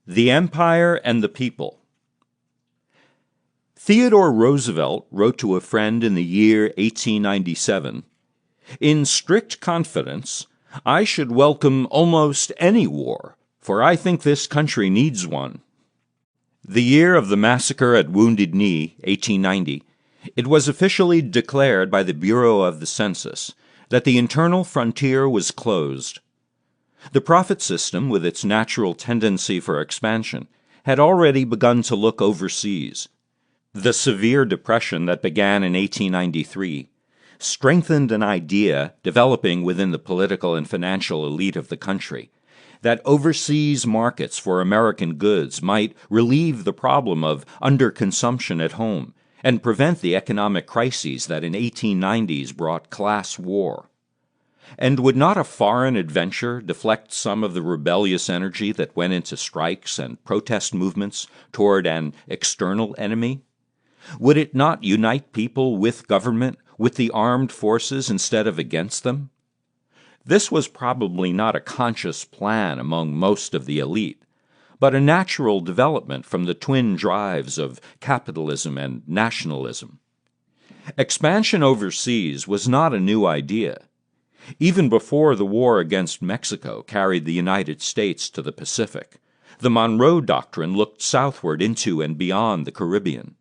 The Empire and the People. Theodore Roosevelt wrote to a friend in the year 1897, "In strict confidence, I should welcome almost any war, for I think this country needs one." The year of the massacre at Wounded Knee, 1890, it was officially declared by the Bureau of the Census that the internal frontier was closed. The profit system, with its natural tendency for expansion, had already begun to look overseas. The severe depression that began in 1893 strengthened an idea developing within the political and financial elite of the country that overseas markets for American goods might relieve the problem of underconsumption at home and prevent the economic crises that in 1890s brought class war. And would not a foreign adventure deflect some of the rebellious energy that went into strikes and protest movements toward an external enemy? Would it not unite people with government, with the armed forces instead of against them? This was probably not a conscious plan among most of the elite, but a natural development from the twin drives of capitalism and nationalism. Expansion overseas was not a new idea. Even before the war against Mexico carried the United States to the Pacific, the Monroe Doctrine looked southward into and beyond the Caribbean.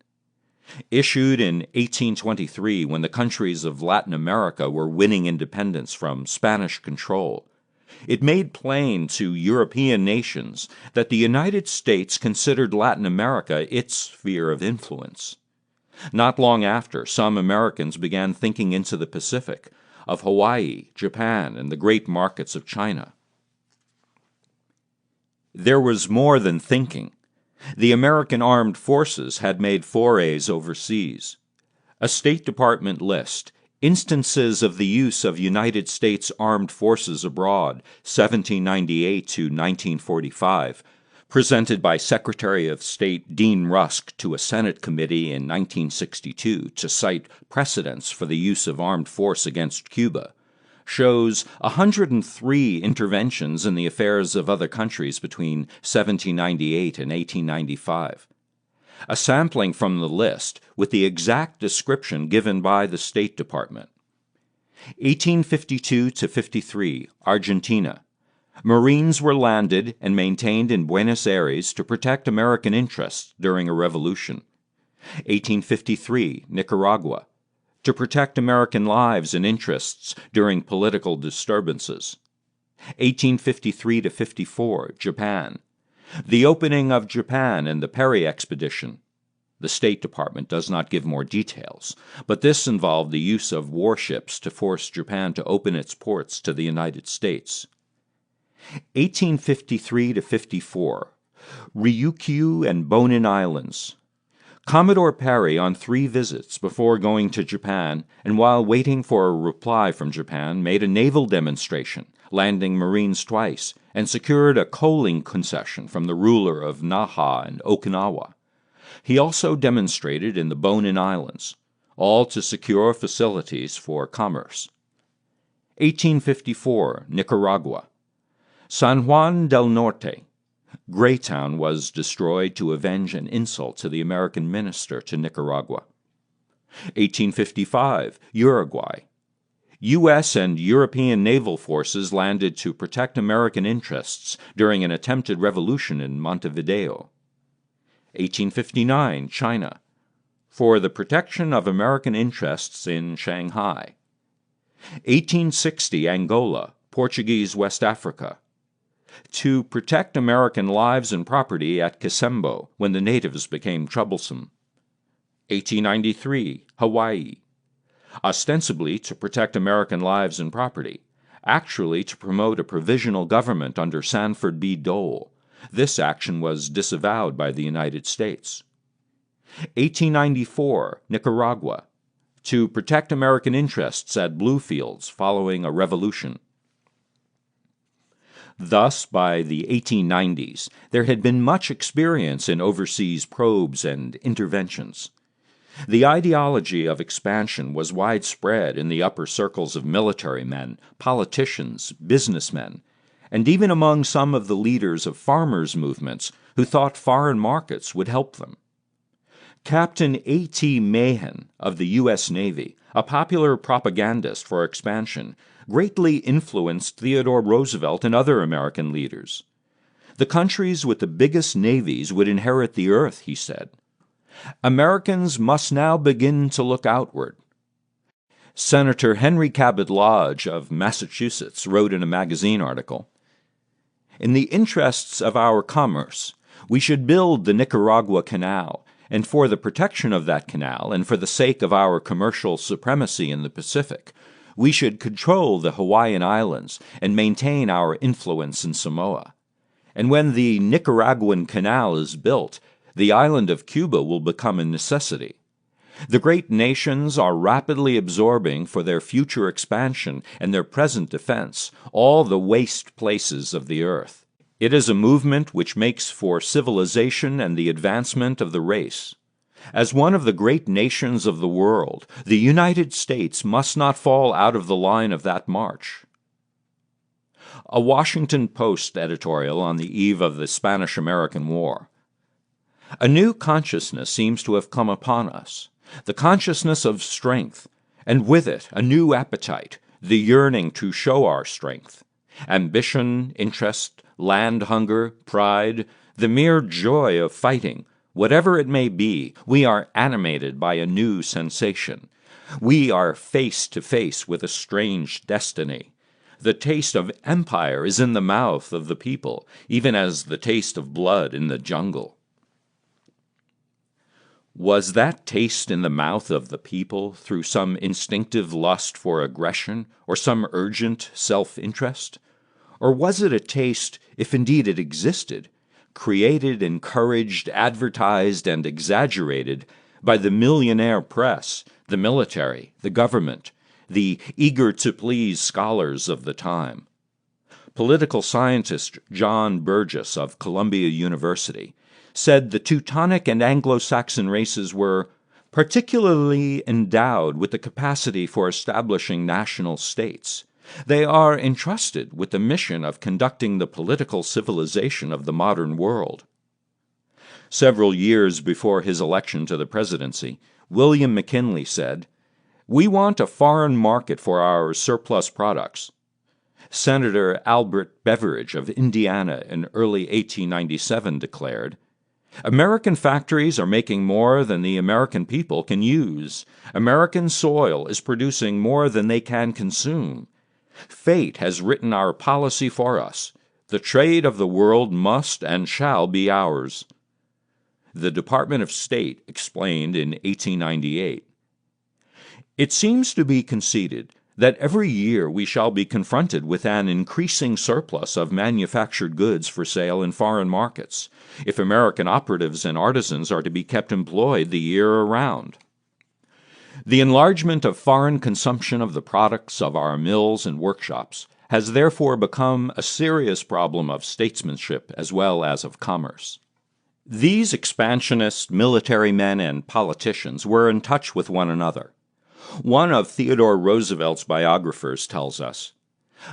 Issued in 1823 when the countries of Latin America were winning independence from Spanish control, it made plain to European nations that the United States considered Latin America its sphere of influence. Not long after, some Americans began thinking into the Pacific, of Hawaii, Japan, and the great markets of China. There was more than thinking. The American armed forces had made forays overseas. A State Department list, Instances of the Use of United States Armed Forces Abroad, 1798 to 1945, presented by Secretary of State Dean Rusk to a Senate committee in 1962 to cite precedents for the use of armed force against Cuba, shows 103 interventions in the affairs of other countries between 1798 and 1895. A sampling from the list with the exact description given by the State Department. 1852 to 53, Argentina. Marines were landed and maintained in Buenos Aires to protect American interests during a revolution. 1853, Nicaragua. To protect American lives and interests during political disturbances. 1853 to 54, Japan. The opening of Japan and the Perry expedition. The State Department does not give more details, but this involved the use of warships to force Japan to open its ports to the United States. 1853 to 54, Ryukyu and Bonin Islands. Commodore Perry, on 3 visits before going to Japan and while waiting for a reply from Japan, made a naval demonstration, landing Marines twice, and secured a coaling concession from the ruler of Naha and Okinawa. He also demonstrated in the Bonin Islands, all to secure facilities for commerce. 1854, Nicaragua. San Juan del Norte. Greytown was destroyed to avenge an insult to the American minister to Nicaragua. 1855, Uruguay. U.S. and European naval forces landed to protect American interests during an attempted revolution in Montevideo. 1859, China. For the protection of American interests in Shanghai. 1860, Angola, Portuguese West Africa. To protect American lives and property at Kisembo when the natives became troublesome. 1893, Hawaii. Ostensibly to protect American lives and property, actually to promote a provisional government under Sanford B. Dole. This action was disavowed by the United States. 1894, Nicaragua. To protect American interests at Bluefields following a revolution. Thus, by the 1890s, there had been much experience in overseas probes and interventions. The ideology of expansion was widespread in the upper circles of military men, politicians, businessmen, and even among some of the leaders of farmers' movements who thought foreign markets would help them. Captain A.T. Mahan of the U.S. Navy, a popular propagandist for expansion, greatly influenced Theodore Roosevelt and other American leaders. The countries with the biggest navies would inherit the earth, he said. Americans must now begin to look outward. Senator Henry Cabot Lodge of Massachusetts wrote in a magazine article, "In the interests of our commerce, we should build the Nicaragua Canal, and for the protection of that canal and for the sake of our commercial supremacy in the Pacific, we should control the Hawaiian Islands and maintain our influence in Samoa. And when the Nicaraguan Canal is built, the island of Cuba will become a necessity. The great nations are rapidly absorbing for their future expansion and their present defense all the waste places of the earth. It is a movement which makes for civilization and the advancement of the race. As one of the great nations of the world, the United States must not fall out of the line of that march." A Washington Post editorial on the eve of the Spanish-American War. "A new consciousness seems to have come upon us, the consciousness of strength, and with it a new appetite, the yearning to show our strength. Ambition, interest, land hunger, pride, the mere joy of fighting, whatever it may be, we are animated by a new sensation. We are face to face with a strange destiny. The taste of empire is in the mouth of the people, even as the taste of blood in the jungle." Was that taste in the mouth of the people through some instinctive lust for aggression or some urgent self-interest? Or was it a taste, if indeed it existed, created, encouraged, advertised, and exaggerated by the millionaire press, the military, the government, the eager-to-please scholars of the time? Political scientist John Burgess of Columbia University said the Teutonic and Anglo-Saxon races were particularly endowed with the capacity for establishing national states. They are entrusted with the mission of conducting the political civilization of the modern world. Several years before his election to the presidency, William McKinley said, "We want a foreign market for our surplus products." Senator Albert Beveridge of Indiana in early 1897 declared, "American factories are making more than the American people can use. American soil is producing more than they can consume. Fate has written our policy for us. The trade of the world must and shall be ours." The Department of State explained in 1898, "It seems to be conceded that every year we shall be confronted with an increasing surplus of manufactured goods for sale in foreign markets, if American operatives and artisans are to be kept employed the year around. The enlargement of foreign consumption of the products of our mills and workshops has therefore become a serious problem of statesmanship as well as of commerce." These expansionist military men and politicians were in touch with one another. One of Theodore Roosevelt's biographers tells us,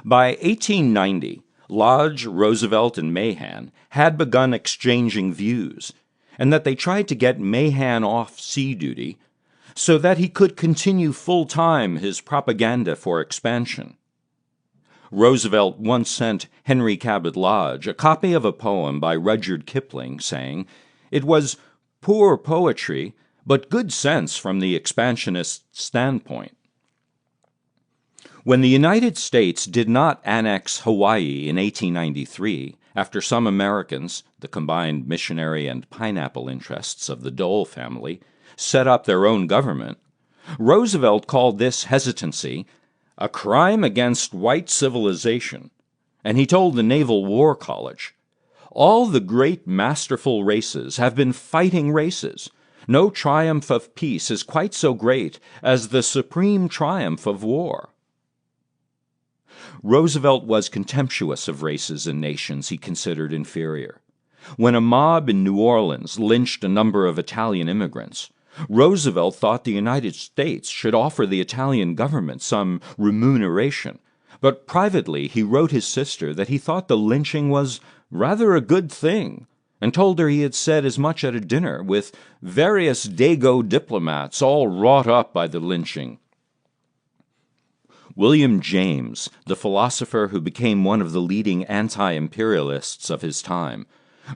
"By 1890, Lodge, Roosevelt, and Mahan had begun exchanging views, and that they tried to get Mahan off sea duty so that he could continue full-time his propaganda for expansion." Roosevelt once sent Henry Cabot Lodge a copy of a poem by Rudyard Kipling, saying, "It was poor poetry, but good sense from the expansionist standpoint." When the United States did not annex Hawaii in 1893, after some Americans, the combined missionary and pineapple interests of the Dole family, set up their own government, Roosevelt called this hesitancy a crime against white civilization, and he told the Naval War College, "All the great masterful races have been fighting races. No triumph of peace is quite so great as the supreme triumph of war." Roosevelt was contemptuous of races and nations he considered inferior. When a mob in New Orleans lynched a number of Italian immigrants, Roosevelt thought the United States should offer the Italian government some remuneration, but privately he wrote his sister that he thought the lynching was rather a good thing, and told her he had said as much at a dinner with various Dago diplomats all wrought up by the lynching. William James, the philosopher who became one of the leading anti-imperialists of his time,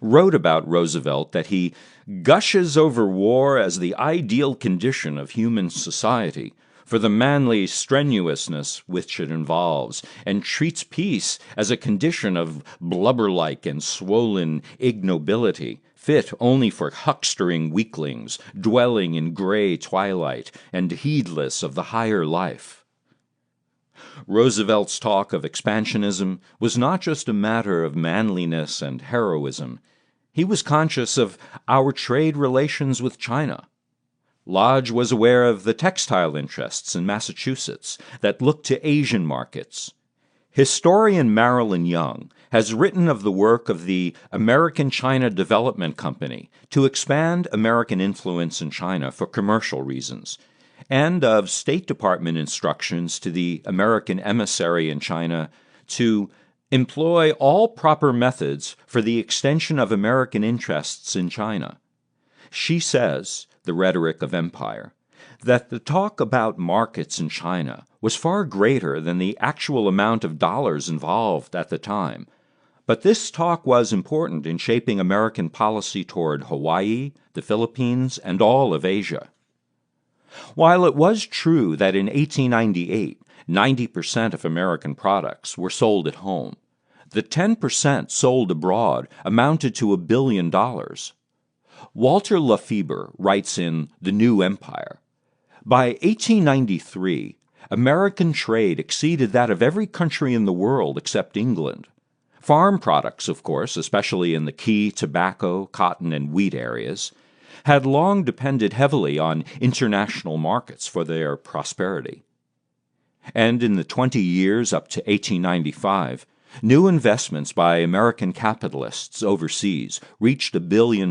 wrote about Roosevelt that he gushes over war as the ideal condition of human society for the manly strenuousness which it involves, and treats peace as a condition of blubber-like and swollen ignobility, fit only for huckstering weaklings, dwelling in gray twilight, and heedless of the higher life. Roosevelt's talk of expansionism was not just a matter of manliness and heroism. He was conscious of our trade relations with China. Lodge was aware of the textile interests in Massachusetts that looked to Asian markets. Historian Marilyn Young has written of the work of the American China Development Company to expand American influence in China for commercial reasons, and of State Department instructions to the American emissary in China to employ all proper methods for the extension of American interests in China. She says, The Rhetoric of Empire, that the talk about markets in China was far greater than the actual amount of dollars involved at the time, but this talk was important in shaping American policy toward Hawaii, the Philippines, and all of Asia. While it was true that in 1898, 90% of American products were sold at home, the 10% sold abroad amounted to $1 billion. Walter Lefebvre writes in The New Empire, by 1893, American trade exceeded that of every country in the world except England. Farm products, of course, especially in the key tobacco, cotton, and wheat areas, had long depended heavily on international markets for their prosperity. And in the 20 years up to 1895, new investments by American capitalists overseas reached $1 billion.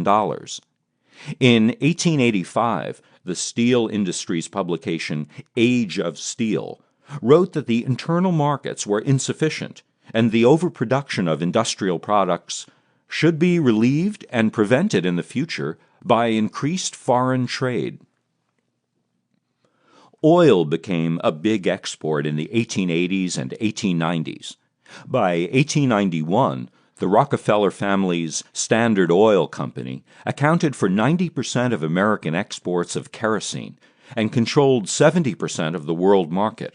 In 1885, the steel industry's publication Age of Steel wrote that the internal markets were insufficient and the overproduction of industrial products should be relieved and prevented in the future by increased foreign trade. Oil became a big export in the 1880s and 1890s. By 1891, the Rockefeller family's Standard Oil Company accounted for 90% of American exports of kerosene and controlled 70% of the world market.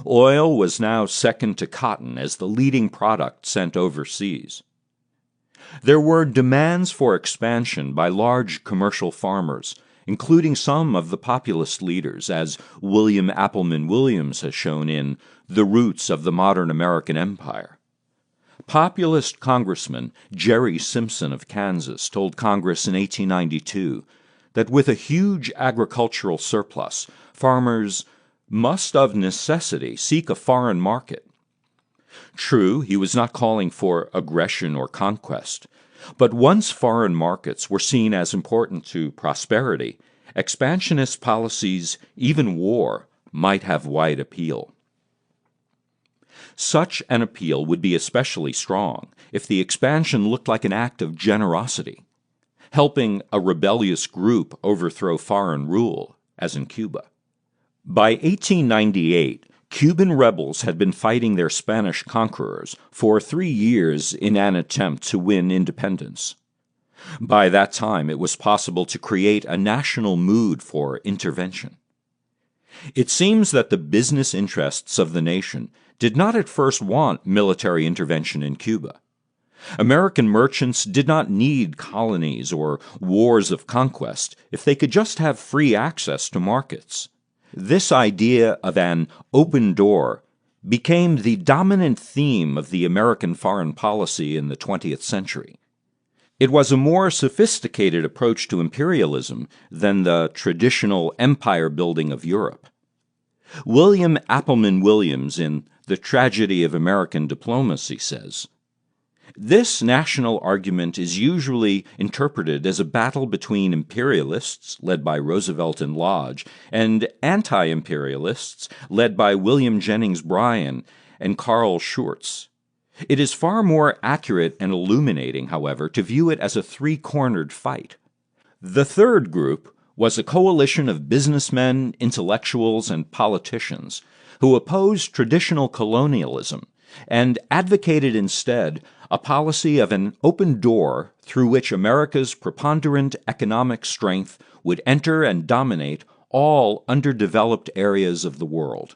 Oil was now second to cotton as the leading product sent overseas. There were demands for expansion by large commercial farmers, including some of the populist leaders, as William Appleman Williams has shown in The Roots of the Modern American Empire. Populist Congressman Jerry Simpson of Kansas told Congress in 1892 that with a huge agricultural surplus, farmers must of necessity seek a foreign market. True, he was not calling for aggression or conquest, but once foreign markets were seen as important to prosperity, expansionist policies, even war, might have wide appeal. Such an appeal would be especially strong if the expansion looked like an act of generosity, helping a rebellious group overthrow foreign rule, as in Cuba. By 1898, Cuban rebels had been fighting their Spanish conquerors for 3 years in an attempt to win independence. By that time, it was possible to create a national mood for intervention. It seems that the business interests of the nation did not at first want military intervention in Cuba. American merchants did not need colonies or wars of conquest if they could just have free access to markets. This idea of an open door became the dominant theme of the American foreign policy in the 20th century. It was a more sophisticated approach to imperialism than the traditional empire building of Europe. William Appleman Williams in The Tragedy of American Diplomacy says, this national argument is usually interpreted as a battle between imperialists, led by Roosevelt and Lodge, and anti-imperialists, led by William Jennings Bryan and Carl Schurz. It is far more accurate and illuminating, however, to view it as a three-cornered fight. The third group was a coalition of businessmen, intellectuals, and politicians who opposed traditional colonialism and advocated instead a policy of an open door through which America's preponderant economic strength would enter and dominate all underdeveloped areas of the world.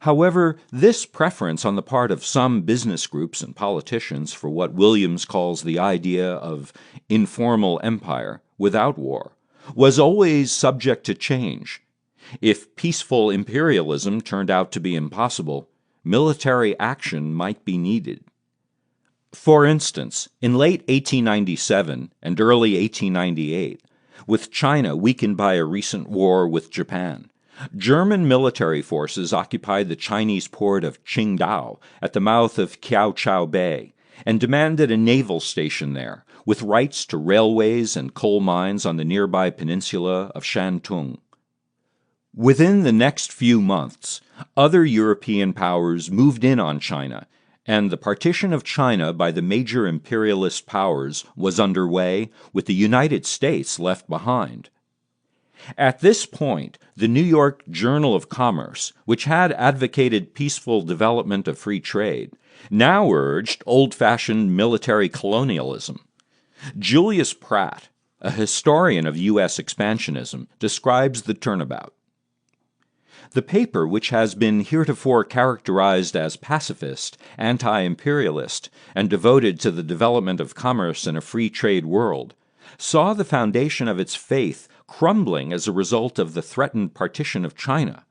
However, this preference on the part of some business groups and politicians for what Williams calls the idea of informal empire without war was always subject to change. If peaceful imperialism turned out to be impossible, military action might be needed. For instance, in late 1897 and early 1898, with China weakened by a recent war with Japan, German military forces occupied the Chinese port of Qingdao at the mouth of Kiaochao Bay and demanded a naval station there, with rights to railways and coal mines on the nearby peninsula of Shantung. Within the next few months, other European powers moved in on China, and the partition of China by the major imperialist powers was underway, with the United States left behind. At this point, the New York Journal of Commerce, which had advocated peaceful development of free trade, now urged old-fashioned military colonialism. Julius Pratt, a historian of U.S. expansionism, describes the turnabout. The paper, which has been heretofore characterized as pacifist, anti-imperialist, and devoted to the development of commerce in a free trade world, saw the foundation of its faith crumbling as a result of the threatened partition of China.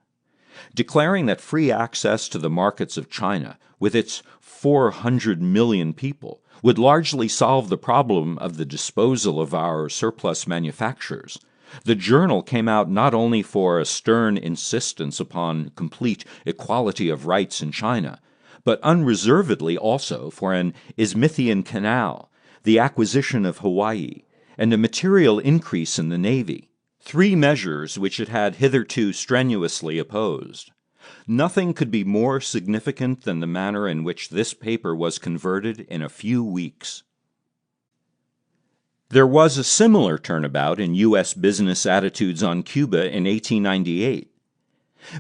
Declaring that free access to the markets of China, with its 400 million people, would largely solve the problem of the disposal of our surplus manufactures, the journal came out not only for a stern insistence upon complete equality of rights in China, but unreservedly also for an Isthmian canal, the acquisition of Hawaii, and a material increase in the Navy, three measures which it had hitherto strenuously opposed. Nothing could be more significant than the manner in which this paper was converted in a few weeks. There was a similar turnabout in U.S. business attitudes on Cuba in 1898.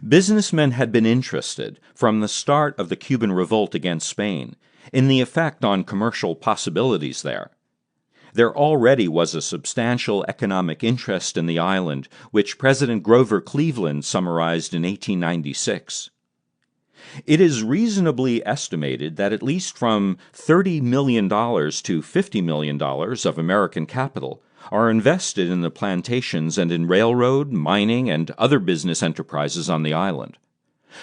Businessmen had been interested, from the start of the Cuban revolt against Spain, in the effect on commercial possibilities there. There already was a substantial economic interest in the island, which President Grover Cleveland summarized in 1896. It is reasonably estimated that at least from $30 million to $50 million of American capital are invested in the plantations and in railroad, mining, and other business enterprises on the island.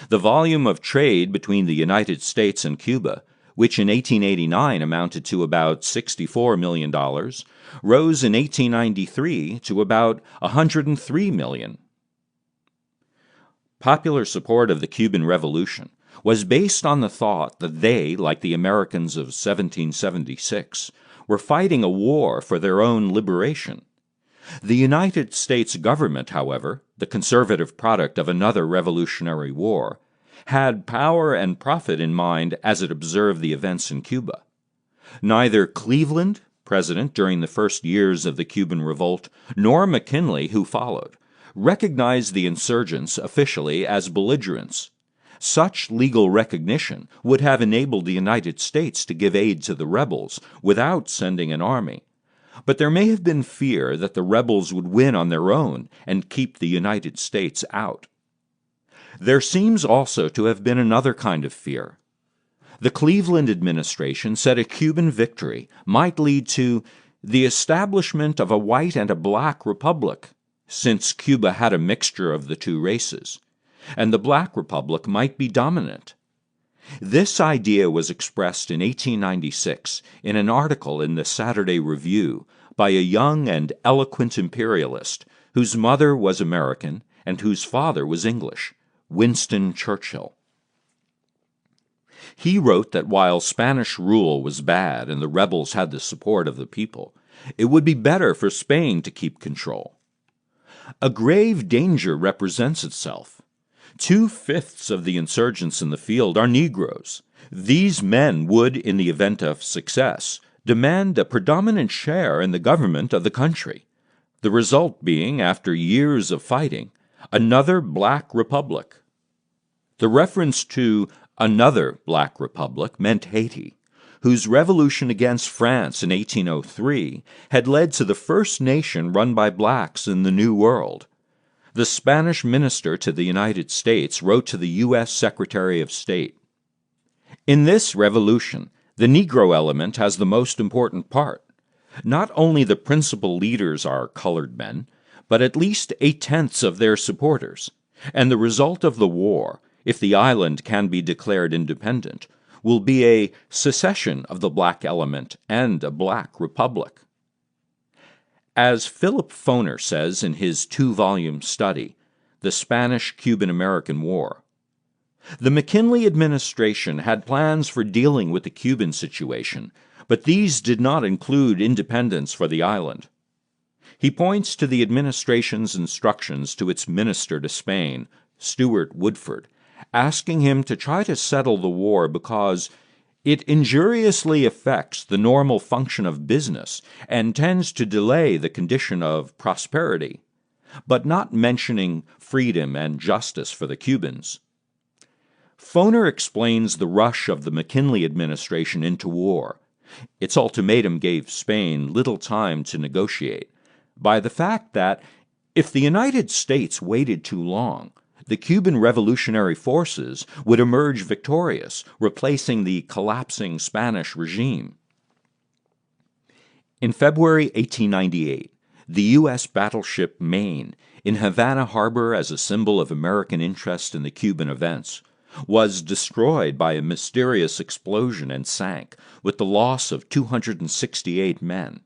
The volume of trade between the United States and Cuba, which in 1889 amounted to about $64 million, rose in 1893 to about $103 million. Popular support of the Cuban Revolution was based on the thought that they, like the Americans of 1776, were fighting a war for their own liberation. The United States government, however, the conservative product of another revolutionary war, had power and profit in mind as it observed the events in Cuba. Neither Cleveland, president during the first years of the Cuban Revolt, nor McKinley, who followed, recognized the insurgents officially as belligerents. Such legal recognition would have enabled the United States to give aid to the rebels without sending an army. But there may have been fear that the rebels would win on their own and keep the United States out. There seems also to have been another kind of fear. The Cleveland administration said a Cuban victory might lead to the establishment of a white and a black republic, since Cuba had a mixture of the two races, and the black republic might be dominant. This idea was expressed in 1896 in an article in the Saturday Review by a young and eloquent imperialist whose mother was American and whose father was English, Winston Churchill. He wrote that while Spanish rule was bad and the rebels had the support of the people, it would be better for Spain to keep control. A grave danger represents itself. 2/5 of the insurgents in the field are Negroes. These men would, in the event of success, demand a predominant share in the government of the country, the result being, after years of fighting, another black republic. The reference to another black republic meant Haiti, whose revolution against France in 1803 had led to the first nation run by blacks in the New World. The Spanish minister to the United States wrote to the U.S. Secretary of State, "In this revolution, the Negro element has the most important part. Not only the principal leaders are colored men, but at least 8/10 of their supporters, and the result of the war, if the island can be declared independent, will be a secession of the black element and a black republic." As Philip Foner says in his 2-volume study, The Spanish-Cuban-American War, the McKinley administration had plans for dealing with the Cuban situation, but these did not include independence for the island. He points to the administration's instructions to its minister to Spain, Stuart Woodford, asking him to try to settle the war because it injuriously affects the normal function of business and tends to delay the condition of prosperity, but not mentioning freedom and justice for the Cubans. Foner explains the rush of the McKinley administration into war. Its ultimatum gave Spain little time to negotiate, by the fact that if the United States waited too long, the Cuban revolutionary forces would emerge victorious, replacing the collapsing Spanish regime. In February 1898, the U.S. battleship Maine, in Havana Harbor as a symbol of American interest in the Cuban events, was destroyed by a mysterious explosion and sank, with the loss of 268 men.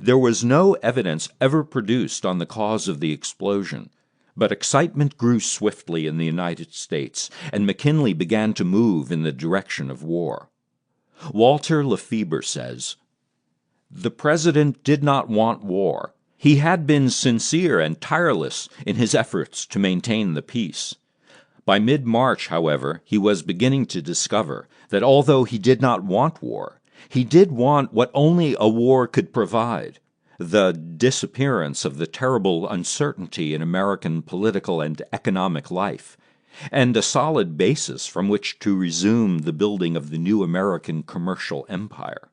There was no evidence ever produced on the cause of the explosion, but excitement grew swiftly in the United States, and McKinley began to move in the direction of war. Walter Lefebvre says, "The President did not want war. He had been sincere and tireless in his efforts to maintain the peace. By mid-March, however, he was beginning to discover that although he did not want war, he did want what only a war could provide, the disappearance of the terrible uncertainty in American political and economic life, and a solid basis from which to resume the building of the new American commercial empire."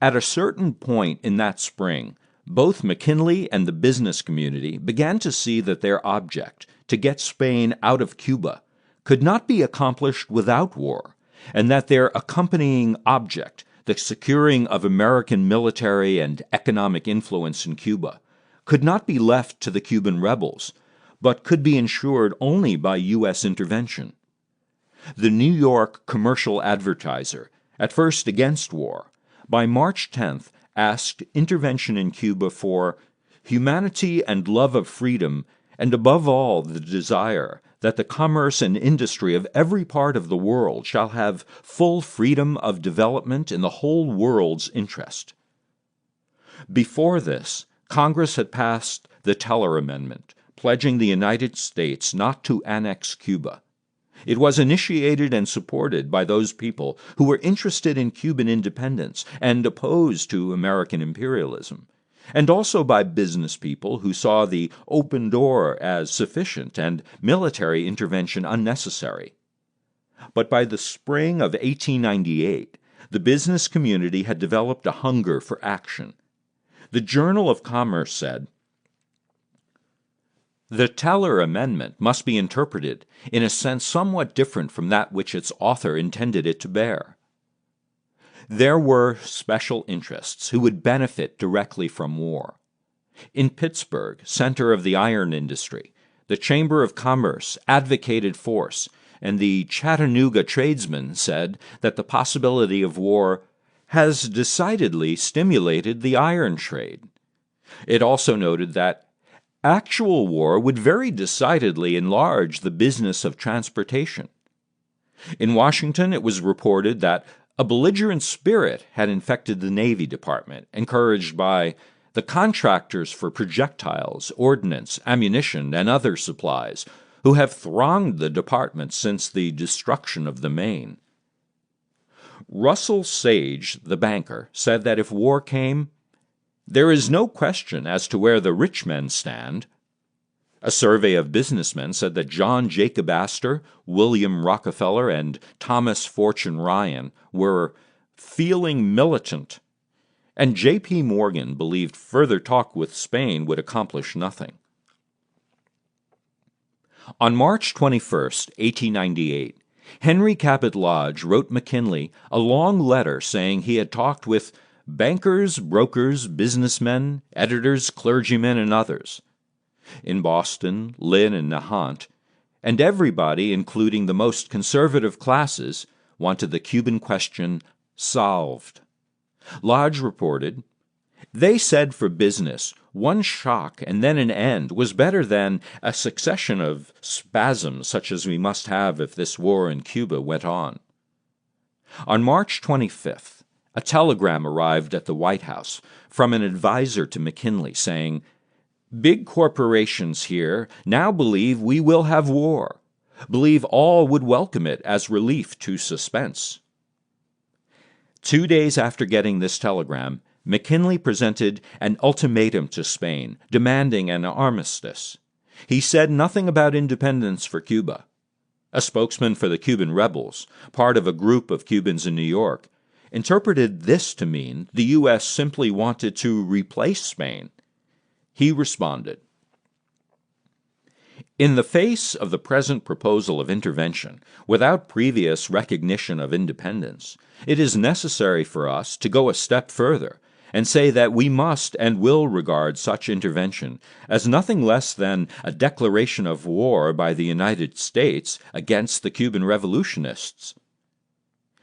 At a certain point in that spring, both McKinley and the business community began to see that their object, to get Spain out of Cuba, could not be accomplished without war, and that their accompanying object, the securing of American military and economic influence in Cuba, could not be left to the Cuban rebels, but could be ensured only by U.S. intervention. The New York Commercial Advertiser, at first against war, by March 10th asked intervention in Cuba for humanity and love of freedom, and above all the desire that the commerce and industry of every part of the world shall have full freedom of development in the whole world's interest. Before this, Congress had passed the Teller Amendment, pledging the United States not to annex Cuba. It was initiated and supported by those people who were interested in Cuban independence and opposed to American imperialism, and also by business people who saw the open door as sufficient and military intervention unnecessary. But by the spring of 1898, the business community had developed a hunger for action. The Journal of Commerce said, "The Teller Amendment must be interpreted in a sense somewhat different from that which its author intended it to bear. There were special interests who would benefit directly from war. In Pittsburgh, center of the iron industry, the Chamber of Commerce advocated force, and the Chattanooga tradesmen said that the possibility of war has decidedly stimulated the iron trade. It also noted that actual war would very decidedly enlarge the business of transportation. In Washington, it was reported that a belligerent spirit had infected the Navy Department, encouraged by the contractors for projectiles, ordnance, ammunition, and other supplies, who have thronged the department since the destruction of the Maine. Russell Sage, the banker, said that if war came, there is no question as to where the rich men stand. A survey of businessmen said that John Jacob Astor, William Rockefeller, and Thomas Fortune Ryan were feeling militant, and J.P. Morgan believed further talk with Spain would accomplish nothing. On March 21, 1898, Henry Cabot Lodge wrote McKinley a long letter saying he had talked with bankers, brokers, businessmen, editors, clergymen, and others in Boston, Lynn, and Nahant, and everybody, including the most conservative classes, wanted the Cuban question solved. Lodge reported, "They said for business, one shock and then an end was better than a succession of spasms such as we must have if this war in Cuba went on." On March 25th, a telegram arrived at the White House from an advisor to McKinley saying, "Big corporations here now believe we will have war, believe all would welcome it as relief to suspense." 2 days after getting this telegram, McKinley presented an ultimatum to Spain, demanding an armistice. He said nothing about independence for Cuba. A spokesman for the Cuban rebels, part of a group of Cubans in New York, interpreted this to mean the U.S. simply wanted to replace Spain. He responded, "In the face of the present proposal of intervention, without previous recognition of independence, it is necessary for us to go a step further and say that we must and will regard such intervention as nothing less than a declaration of war by the United States against the Cuban revolutionists."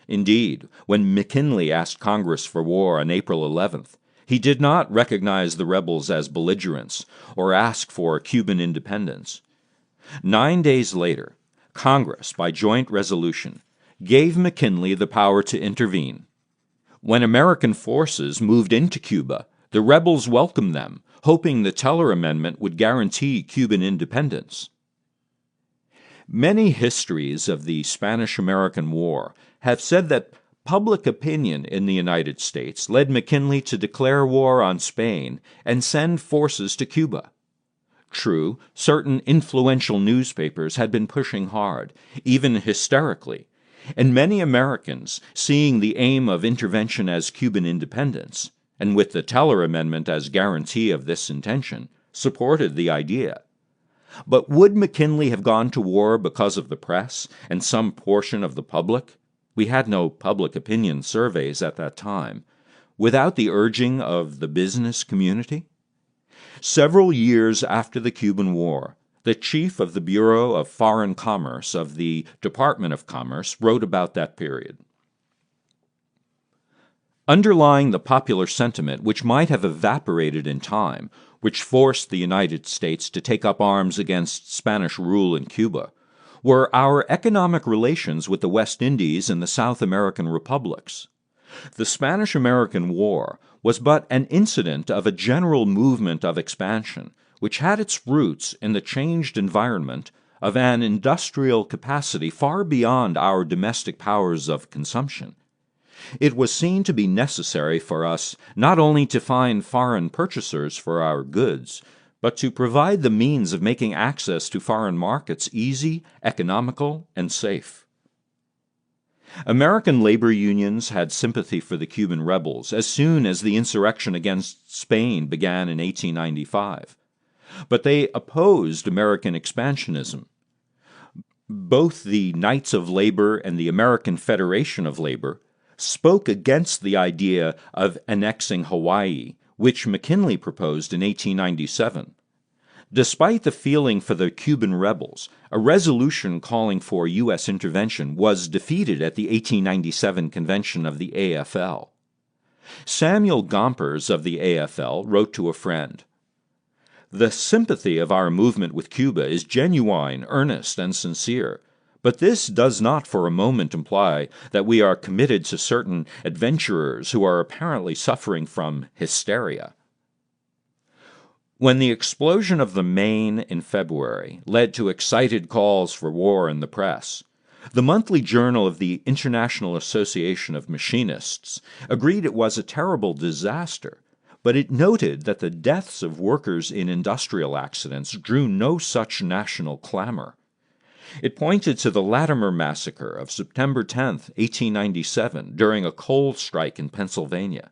Indeed, when McKinley asked Congress for war on April 11th, he did not recognize the rebels as belligerents or ask for Cuban independence. 9 days later, Congress, by joint resolution, gave McKinley the power to intervene. When American forces moved into Cuba, the rebels welcomed them, hoping the Teller Amendment would guarantee Cuban independence. Many histories of the Spanish-American War have said that public opinion in the United States led McKinley to declare war on Spain and send forces to Cuba. True, certain influential newspapers had been pushing hard, even hysterically, and many Americans, seeing the aim of intervention as Cuban independence, and with the Teller Amendment as guarantee of this intention, supported the idea. But would McKinley have gone to war because of the press and some portion of the public? We had no public opinion surveys at that time. Without the urging of the business community? Several years after the Cuban War, the chief of the Bureau of Foreign Commerce of the Department of Commerce wrote about that period. Underlying the popular sentiment, which might have evaporated in time, which forced the United States to take up arms against Spanish rule in Cuba, were our economic relations with the West Indies and the South American republics. The Spanish-American War was but an incident of a general movement of expansion, which had its roots in the changed environment of an industrial capacity far beyond our domestic powers of consumption. It was seen to be necessary for us not only to find foreign purchasers for our goods, but to provide the means of making access to foreign markets easy, economical, and safe. American labor unions had sympathy for the Cuban rebels as soon as the insurrection against Spain began in 1895, but they opposed American expansionism. Both the Knights of Labor and the American Federation of Labor spoke against the idea of annexing Hawaii, which McKinley proposed in 1897. Despite the feeling for the Cuban rebels, a resolution calling for U.S. intervention was defeated at the 1897 convention of the AFL. Samuel Gompers of the AFL wrote to a friend, "The sympathy of our movement with Cuba is genuine, earnest, and sincere, but this does not for a moment imply that we are committed to certain adventurers who are apparently suffering from hysteria." When the explosion of the Maine in February led to excited calls for war in the press, the monthly journal of the International Association of Machinists agreed it was a terrible disaster, but it noted that the deaths of workers in industrial accidents drew no such national clamor. It pointed to the Latimer Massacre of September 10, 1897, during a coal strike in Pennsylvania.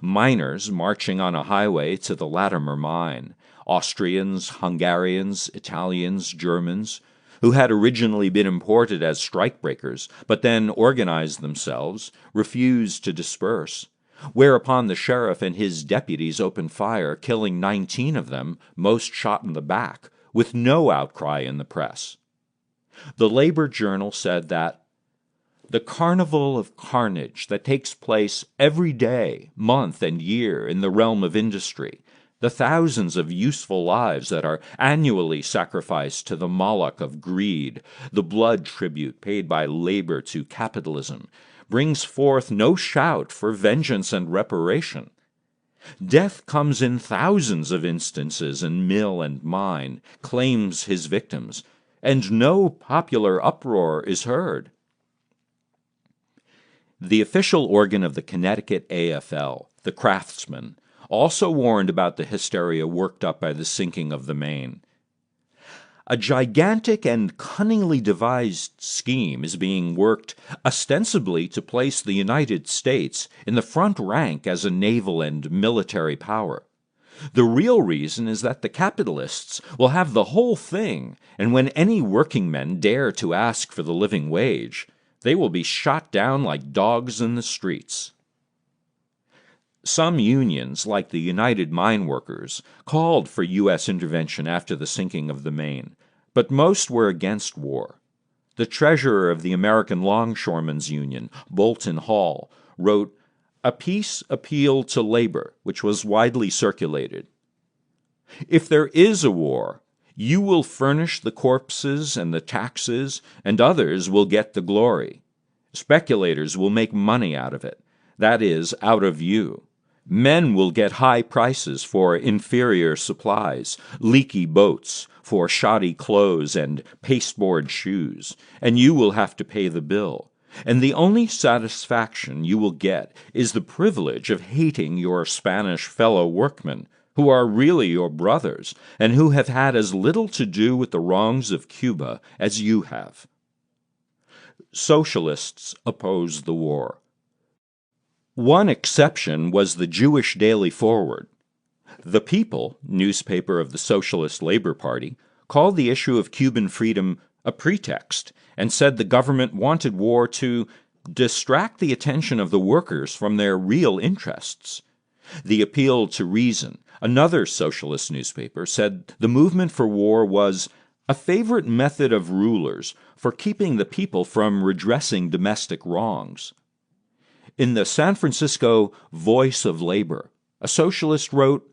Miners marching on a highway to the Latimer mine, Austrians, Hungarians, Italians, Germans, who had originally been imported as strikebreakers, but then organized themselves, refused to disperse, whereupon the sheriff and his deputies opened fire, killing 19 of them, most shot in the back, with no outcry in the press. The Labor Journal said that the carnival of carnage that takes place every day, month, and year in the realm of industry, the thousands of useful lives that are annually sacrificed to the Moloch of greed, the blood tribute paid by labor to capitalism, brings forth no shout for vengeance and reparation. Death comes in thousands of instances in mill and mine, claims his victims, and no popular uproar is heard. The official organ of the Connecticut AFL, the Craftsman, also warned about the hysteria worked up by the sinking of the Maine. A gigantic and cunningly devised scheme is being worked ostensibly to place the United States in the front rank as a naval and military power. The real reason is that the capitalists will have the whole thing, and when any working men dare to ask for the living wage, they will be shot down like dogs in the streets. Some unions, like the United Mine Workers, called for U.S. intervention after the sinking of the Maine, but most were against war. The treasurer of the American Longshoremen's Union, Bolton Hall, wrote a peace appeal to labor, which was widely circulated. If there is a war, you will furnish the corpses and the taxes, and others will get the glory. Speculators will make money out of it, that is, out of you. Men will get high prices for inferior supplies, leaky boats, for shoddy clothes and pasteboard shoes, and you will have to pay the bill. And the only satisfaction you will get is the privilege of hating your Spanish fellow workmen, who are really your brothers, and who have had as little to do with the wrongs of Cuba as you have. Socialists opposed the war. One exception was the Jewish Daily Forward. The People, newspaper of the Socialist Labor Party, called the issue of Cuban freedom a pretext and said the government wanted war to distract the attention of the workers from their real interests. The Appeal to Reason, another socialist newspaper, said the movement for war was a favorite method of rulers for keeping the people from redressing domestic wrongs. In the San Francisco Voice of Labor, a socialist wrote,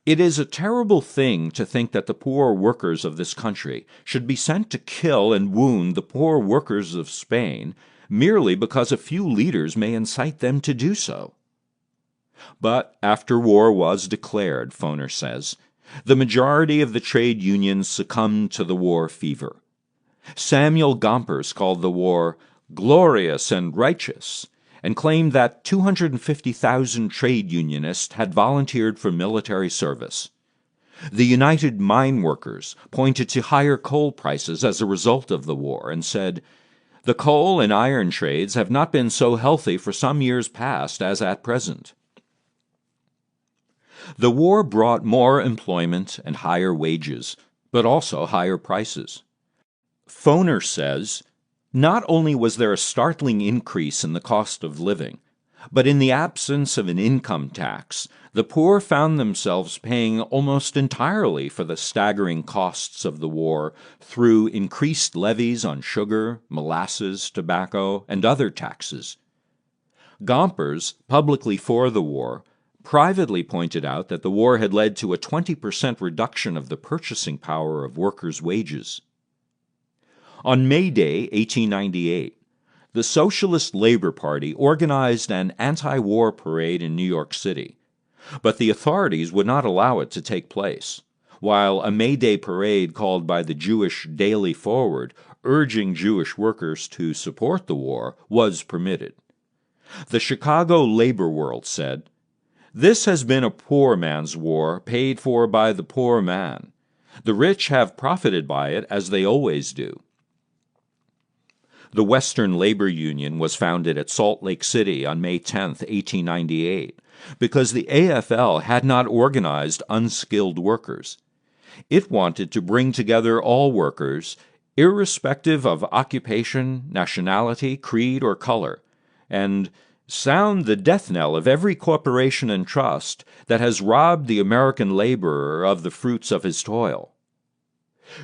"It is a terrible thing to think that the poor workers of this country should be sent to kill and wound the poor workers of Spain merely because a few leaders may incite them to do so." But after war was declared, Foner says, the majority of the trade unions succumbed to the war fever. Samuel Gompers called the war glorious and righteous, and claimed that 250,000 trade unionists had volunteered for military service. The United Mine Workers pointed to higher coal prices as a result of the war and said, "The coal and iron trades have not been so healthy for some years past as at present." The war brought more employment and higher wages, but also higher prices. Foner says, not only was there a startling increase in the cost of living, but in the absence of an income tax, the poor found themselves paying almost entirely for the staggering costs of the war through increased levies on sugar, molasses, tobacco, and other taxes. Gompers, publicly for the war, privately pointed out that the war had led to a 20% reduction of the purchasing power of workers' wages. On May Day, 1898, the Socialist Labor Party organized an anti-war parade in New York City, But the authorities would not allow it to take place, while a May Day parade called by the Jewish Daily Forward, urging Jewish workers to support the war, was permitted. The Chicago Labor World said, "This has been a poor man's war, paid for by the poor man. The rich have profited by it, as they always do." The Western Labor Union was founded at Salt Lake City on May 10, 1898, because the AFL had not organized unskilled workers. It wanted to bring together all workers, irrespective of occupation, nationality, creed, or color, and sound the death knell of every corporation and trust that has robbed the American laborer of the fruits of his toil.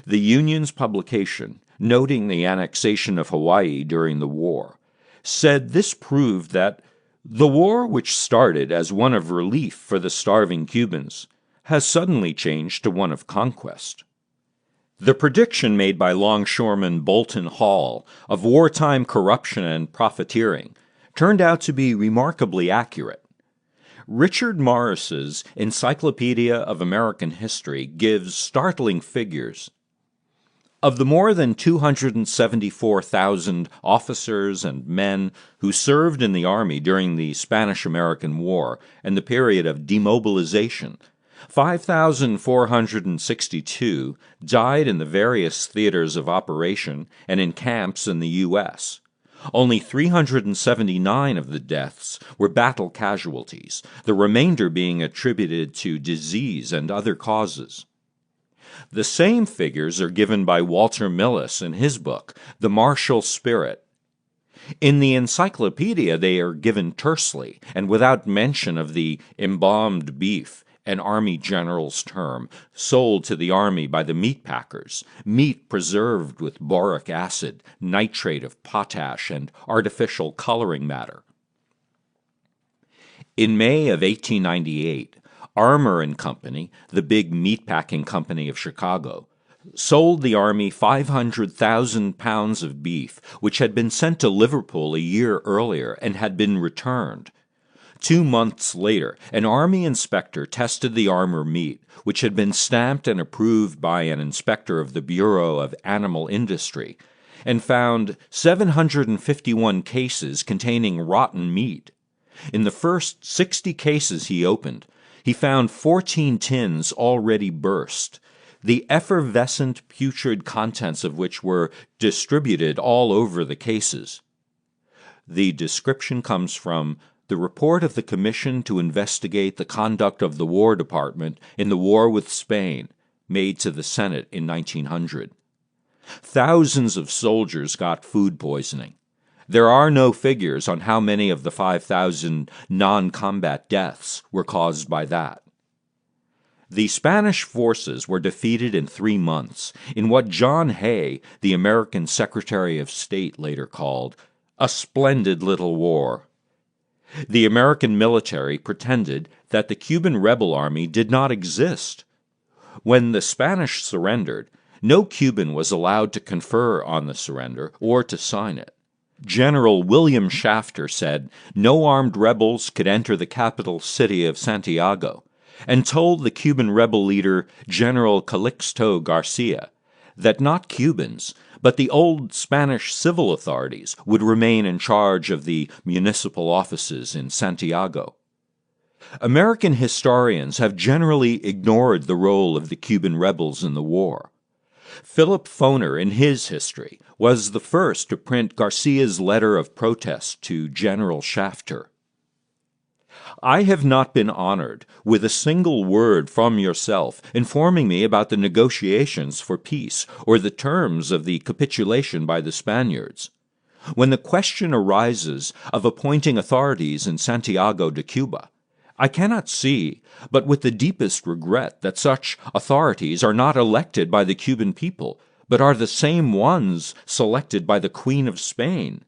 The Union's publication, noting the annexation of Hawaii during the war, said this proved that the war, which started as one of relief for the starving Cubans, has suddenly changed to one of conquest. The prediction made by longshoreman Bolton Hall of wartime corruption and profiteering turned out to be remarkably accurate. Richard Morris's Encyclopedia of American History gives startling figures. Of the more than 274,000 officers and men who served in the Army during the Spanish-American War and the period of demobilization, 5,462 died in the various theaters of operation and in camps in the U.S. Only 379 of the deaths were battle casualties, the remainder being attributed to disease and other causes. The same figures are given by Walter Millis in his book, The Martial Spirit. In the encyclopedia they are given tersely and without mention of the embalmed beef, an Army general's term, sold to the Army by the meat packers, meat preserved with boric acid, nitrate of potash, and artificial coloring matter. In May of 1898, Armour and Company, the big meatpacking company of Chicago, sold the Army 500,000 pounds of beef, which had been sent to Liverpool a year earlier and had been returned. 2 months later, an Army inspector tested the Armour meat, which had been stamped and approved by an inspector of the Bureau of Animal Industry, and found 751 cases containing rotten meat. In the first 60 cases he opened, he found 14 tins already burst, the effervescent putrid contents of which were distributed all over the cases. The description comes from the report of the Commission to investigate the conduct of the War Department in the war with Spain, made to the Senate in 1900. Thousands of soldiers got food poisoning. There are no figures on how many of the 5,000 non-combat deaths were caused by that. The Spanish forces were defeated in 3 months in what John Hay, the American Secretary of State, later called a splendid little war. The American military pretended that the Cuban rebel army did not exist. When the Spanish surrendered, no Cuban was allowed to confer on the surrender or to sign it. General William Shafter said no armed rebels could enter the capital city of Santiago, and told the Cuban rebel leader General Calixto Garcia that not Cubans, but the old Spanish civil authorities would remain in charge of the municipal offices in Santiago. American historians have generally ignored the role of the Cuban rebels in the war. Philip Foner, in his history, was the first to print Garcia's letter of protest to General Shafter. I have not been honored with a single word from yourself informing me about the negotiations for peace or the terms of the capitulation by the Spaniards. When the question arises of appointing authorities in Santiago de Cuba, I cannot see, but with the deepest regret, that such authorities are not elected by the Cuban people, but are the same ones selected by the Queen of Spain.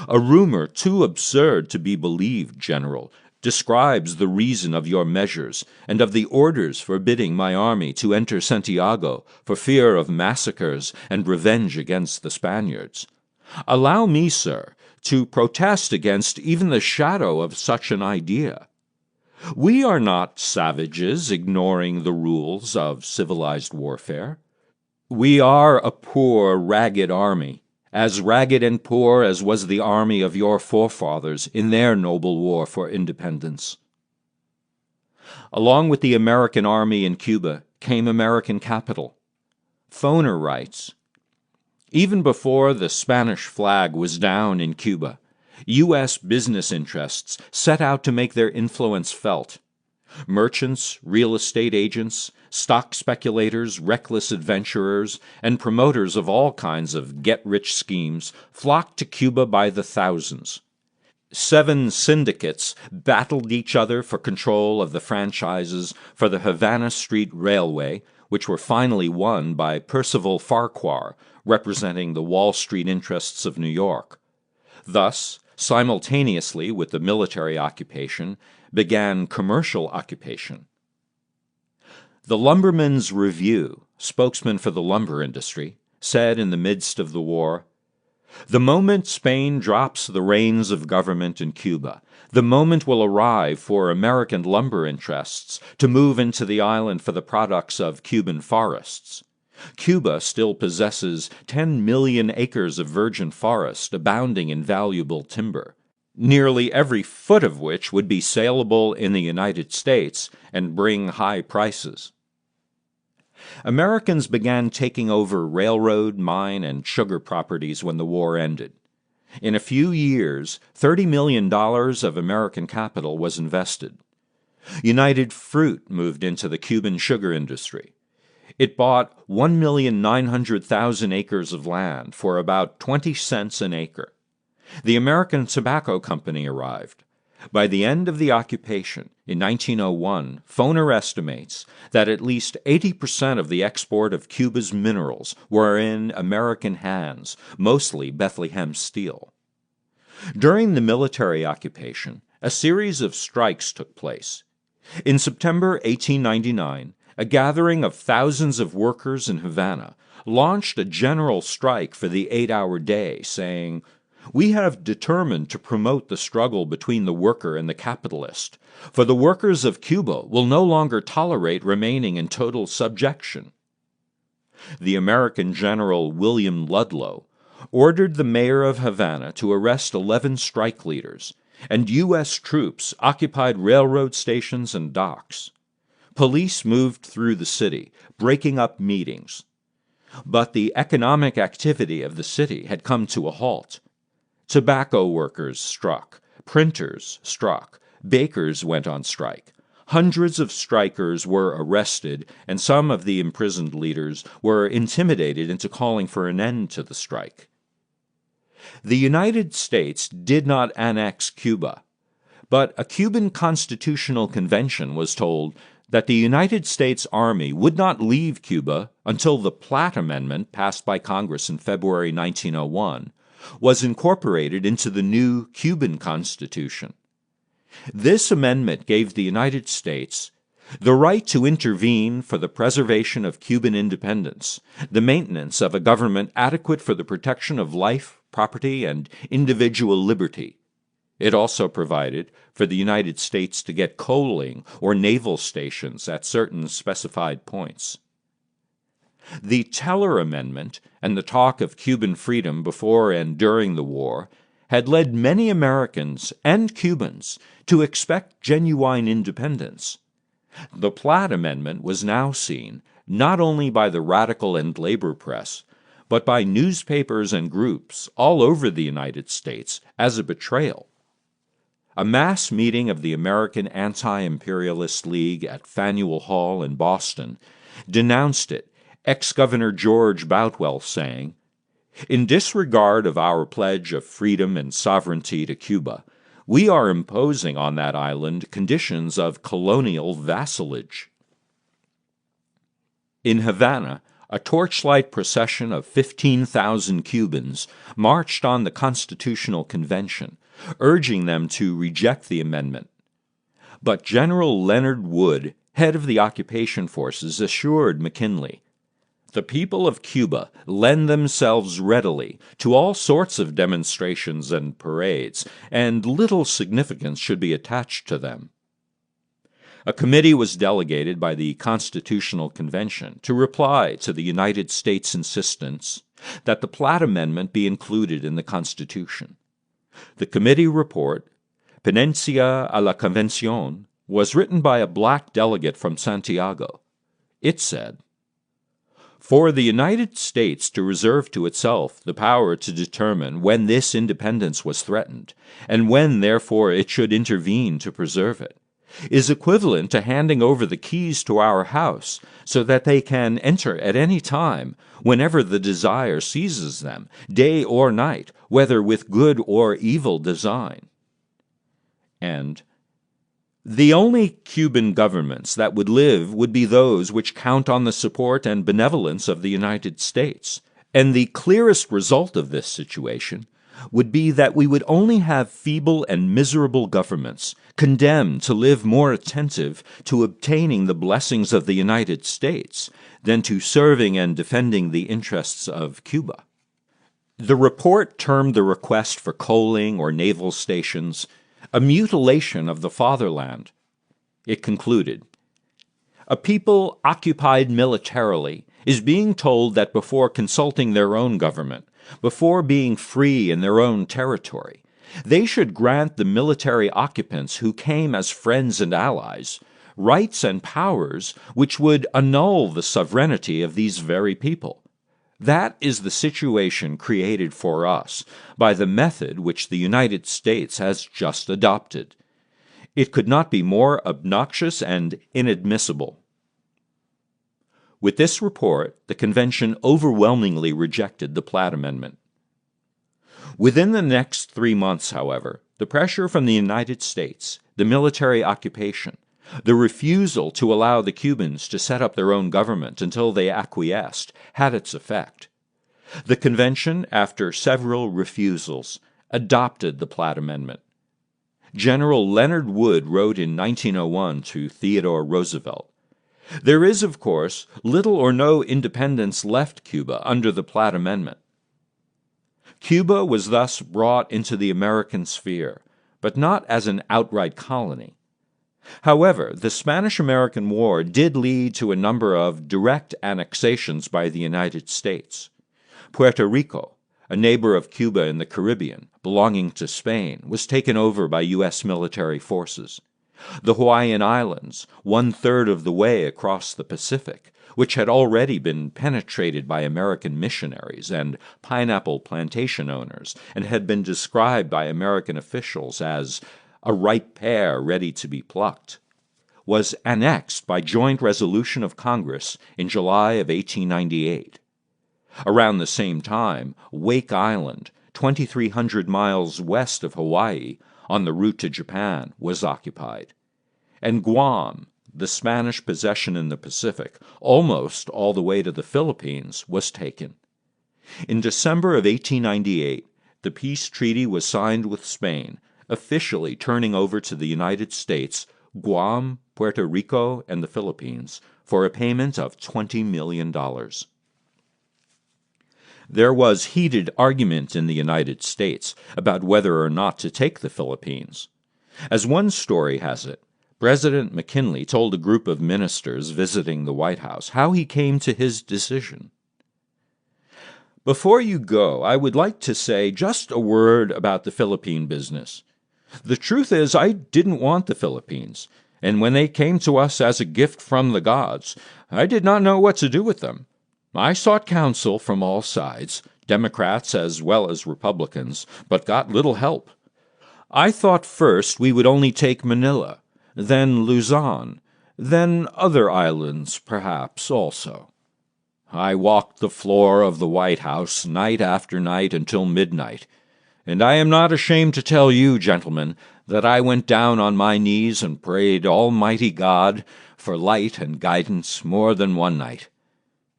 A rumor too absurd to be believed, General, describes the reason of your measures and of the orders forbidding my army to enter Santiago for fear of massacres and revenge against the Spaniards. Allow me, sir, to protest against even the shadow of such an idea. We are not savages ignoring the rules of civilized warfare. We are a poor, ragged army, as ragged and poor as was the army of your forefathers in their noble war for independence. Along with the American army in Cuba came American capital. Foner writes, even before the Spanish flag was down in Cuba, U.S. business interests set out to make their influence felt. Merchants, real estate agents, stock speculators, reckless adventurers, and promoters of all kinds of get-rich schemes flocked to Cuba by the thousands. 7 syndicates battled each other for control of the franchises for the Havana Street Railway, which were finally won by Percival Farquhar, representing the Wall Street interests of New York. Thus, simultaneously with the military occupation, began commercial occupation. The Lumbermen's Review, spokesman for the lumber industry, said in the midst of the war, "The moment Spain drops the reins of government in Cuba, the moment will arrive for American lumber interests to move into the island for the products of Cuban forests. Cuba still possesses 10 million acres of virgin forest abounding in valuable timber, nearly every foot of which would be saleable in the United States and bring high prices." Americans began taking over railroad, mine, and sugar properties when the war ended. In a few years, $30 million of American capital was invested. United Fruit moved into the Cuban sugar industry. It bought 1,900,000 acres of land for about 20 cents an acre. The American Tobacco Company arrived. By the end of the occupation, in 1901, Foner estimates that at least 80% of the export of Cuba's minerals were in American hands, mostly Bethlehem steel. During the military occupation, a series of strikes took place. In September 1899, a gathering of thousands of workers in Havana launched a general strike for the 8-hour day, saying, "We have determined to promote the struggle between the worker and the capitalist, for the workers of Cuba will no longer tolerate remaining in total subjection." The American General William Ludlow ordered the mayor of Havana to arrest 11 strike leaders, and U.S. troops occupied railroad stations and docks. Police moved through the city, breaking up meetings. But the economic activity of the city had come to a halt. Tobacco workers struck, printers struck, bakers went on strike. Hundreds of strikers were arrested, and some of the imprisoned leaders were intimidated into calling for an end to the strike. The United States did not annex Cuba, but a Cuban Constitutional Convention was told that the United States Army would not leave Cuba until the Platt Amendment, passed by Congress in February 1901, was incorporated into the new Cuban Constitution. This amendment gave the United States the right to intervene for the preservation of Cuban independence, the maintenance of a government adequate for the protection of life, property, and individual liberty. It also provided for the United States to get coaling or naval stations at certain specified points. The Teller Amendment and the talk of Cuban freedom before and during the war had led many Americans and Cubans to expect genuine independence. The Platt Amendment was now seen not only by the radical and labor press, but by newspapers and groups all over the United States as a betrayal. A mass meeting of the American Anti-Imperialist League at Faneuil Hall in Boston denounced it, ex-Governor George Boutwell saying, "In disregard of our pledge of freedom and sovereignty to Cuba, we are imposing on that island conditions of colonial vassalage." In Havana, a torchlight procession of 15,000 Cubans marched on the Constitutional Convention, urging them to reject the amendment. But General Leonard Wood, head of the occupation forces, assured McKinley, "The people of Cuba lend themselves readily to all sorts of demonstrations and parades, and little significance should be attached to them." A committee was delegated by the Constitutional Convention to reply to the United States' insistence that the Platt Amendment be included in the Constitution. The committee report, Ponencia a la Convención, was written by a black delegate from Santiago. It said, "For the United States to reserve to itself the power to determine when this independence was threatened, and when, therefore, it should intervene to preserve it, is equivalent to handing over the keys to our house so that they can enter at any time, whenever the desire seizes them, day or night, whether with good or evil design." And the only Cuban governments that would live would be those which count on the support and benevolence of the United States. And the clearest result of this situation would be that we would only have feeble and miserable governments, condemned to live more attentive to obtaining the blessings of the United States than to serving and defending the interests of Cuba. The report termed the request for coaling or naval stations a mutilation of the fatherland. It concluded, "A people occupied militarily is being told that before consulting their own government, before being free in their own territory, they should grant the military occupants who came as friends and allies rights and powers which would annul the sovereignty of these very people. That is the situation created for us by the method which the United States has just adopted. It could not be more obnoxious and inadmissible." With this report, the convention overwhelmingly rejected the Platt Amendment. Within the next 3 months, however, the pressure from the United States, the military occupation, the refusal to allow the Cubans to set up their own government until they acquiesced, had its effect. The convention, after several refusals, adopted the Platt Amendment. General Leonard Wood wrote in 1901 to Theodore Roosevelt, "There is, of course, little or no independence left Cuba under the Platt Amendment." Cuba was thus brought into the American sphere, but not as an outright colony. However, the Spanish-American War did lead to a number of direct annexations by the United States. Puerto Rico, a neighbor of Cuba in the Caribbean, belonging to Spain, was taken over by U.S. military forces. The Hawaiian Islands, 1/3 of the way across the Pacific, which had already been penetrated by American missionaries and pineapple plantation owners, and had been described by American officials as a ripe pear ready to be plucked, was annexed by joint resolution of Congress in July of 1898. Around the same time, Wake Island, 2,300 miles west of Hawaii, on the route to Japan, was occupied. And Guam, the Spanish possession in the Pacific, almost all the way to the Philippines, was taken. In December of 1898, the peace treaty was signed with Spain, officially turning over to the United States Guam, Puerto Rico, and the Philippines for a payment of $20 million. There was heated argument in the United States about whether or not to take the Philippines. As one story has it, President McKinley told a group of ministers visiting the White House how he came to his decision. "Before you go, I would like to say just a word about the Philippine business. The truth is, I didn't want the Philippines, and when they came to us as a gift from the gods, I did not know what to do with them. I sought counsel from all sides, Democrats as well as Republicans, but got little help. I thought first we would only take Manila, then Luzon, then other islands, perhaps, also. I walked the floor of the White House night after night until midnight, and I am not ashamed to tell you, gentlemen, that I went down on my knees and prayed Almighty God for light and guidance more than one night.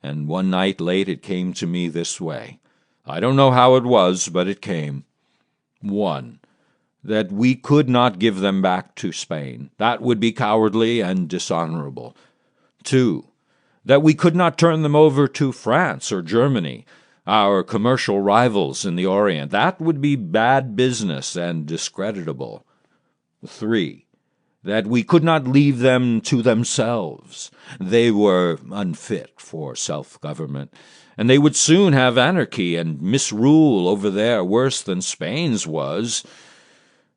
And one night late it came to me this way. I don't know how it was, but it came. 1. That we could not give them back to Spain. That would be cowardly and dishonorable. 2. That we could not turn them over to France or Germany, our commercial rivals in the Orient. That would be bad business and discreditable. 3. that we could not leave them to themselves. They were unfit for self-government, and they would soon have anarchy and misrule over there worse than Spain's was.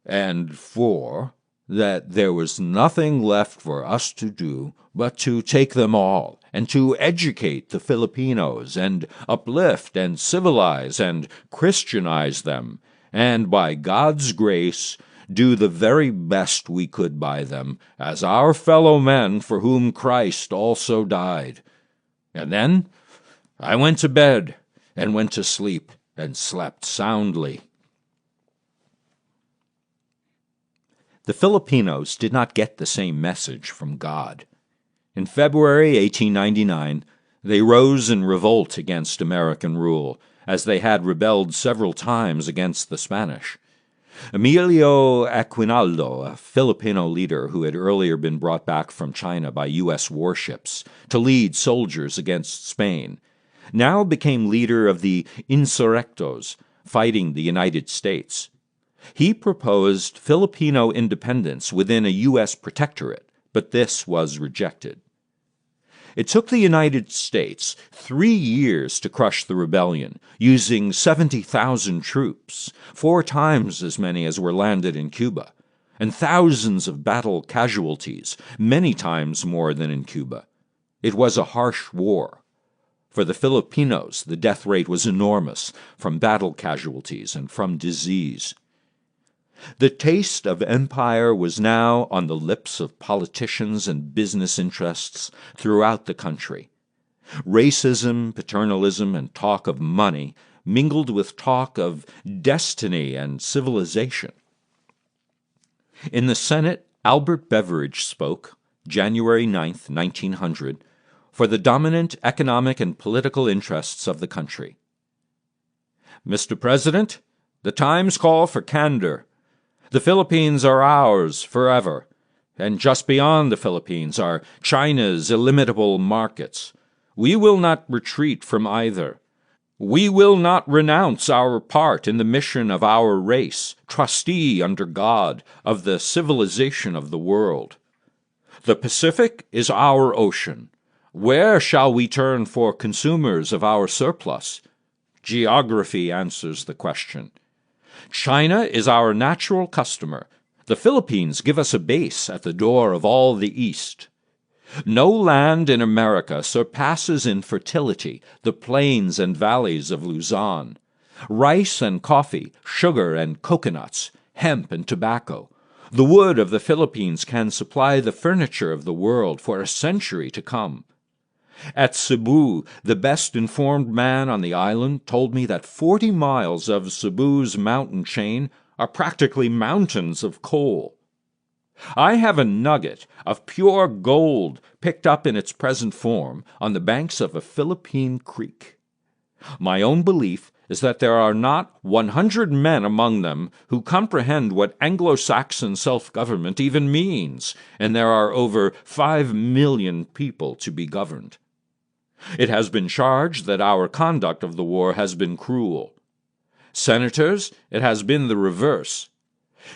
And four, that there was nothing left for us to do but to take them all and to educate the Filipinos and uplift and civilize and Christianize them, and by God's grace do the very best we could by them as our fellow men for whom Christ also died. And then I went to bed and went to sleep and slept soundly. The Filipinos did not get the same message from God. In February 1899, they rose in revolt against American rule, as they had rebelled several times against the Spanish. Emilio Aguinaldo, a Filipino leader who had earlier been brought back from China by U.S. warships to lead soldiers against Spain, now became leader of the insurrectos fighting the United States. He proposed Filipino independence within a U.S. protectorate, but this was rejected. It took the United States 3 years to crush the rebellion, using 70,000 troops, 4 times as many as were landed in Cuba, and thousands of battle casualties, many times more than in Cuba. It was a harsh war. For the Filipinos, the death rate was enormous from battle casualties and from disease. The taste of empire was now on the lips of politicians and business interests throughout the country. Racism, paternalism, and talk of money mingled with talk of destiny and civilization. In the Senate, Albert Beveridge spoke, January 9, 1900, for the dominant economic and political interests of the country. Mr. President, the times call for candor. The Philippines are ours forever, and just beyond the Philippines are China's illimitable markets. We will not retreat from either. We will not renounce our part in the mission of our race, trustee under God of the civilization of the world. The Pacific is our ocean. Where shall we turn for consumers of our surplus? Geography answers the question. China is our natural customer. The Philippines give us a base at the door of all the East. No land in America surpasses in fertility the plains and valleys of Luzon. Rice and coffee, sugar and coconuts, hemp and tobacco. The wood of the Philippines can supply the furniture of the world for a century to come. At Cebu, the best-informed man on the island told me that 40 miles of Cebu's mountain chain are practically mountains of coal. I have a nugget of pure gold picked up in its present form on the banks of a Philippine creek. My own belief is that there are not 100 men among them who comprehend what Anglo-Saxon self-government even means, and there are over 5 million people to be governed. It has been charged that our conduct of the war has been cruel. Senators, it has been the reverse.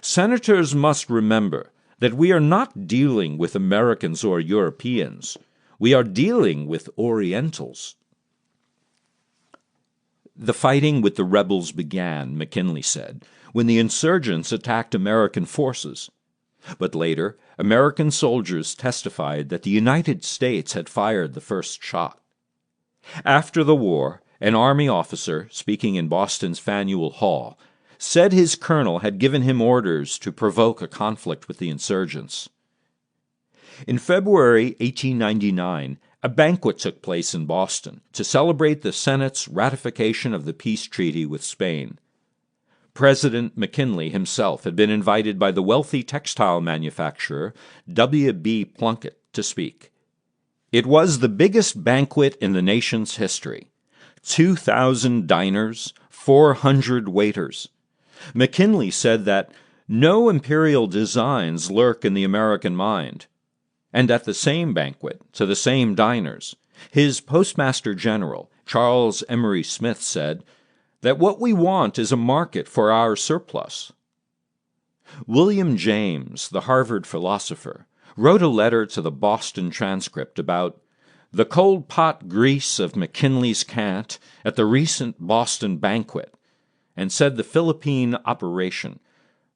Senators must remember that we are not dealing with Americans or Europeans. We are dealing with Orientals. The fighting with the rebels began, McKinley said, when the insurgents attacked American forces. But later, American soldiers testified that the United States had fired the first shot. After the war, an Army officer, speaking in Boston's Faneuil Hall, said his colonel had given him orders to provoke a conflict with the insurgents. In February 1899, a banquet took place in Boston to celebrate the Senate's ratification of the peace treaty with Spain. President McKinley himself had been invited by the wealthy textile manufacturer W.B. Plunkett to speak. It was the biggest banquet in the nation's history. 2,000 diners, 400 waiters. McKinley said that no imperial designs lurk in the American mind. And at the same banquet, to the same diners, his Postmaster General, Charles Emery Smith, said that what we want is a market for our surplus. William James, the Harvard philosopher, wrote a letter to the Boston Transcript about the cold pot grease of McKinley's cant at the recent Boston banquet, and said the Philippine operation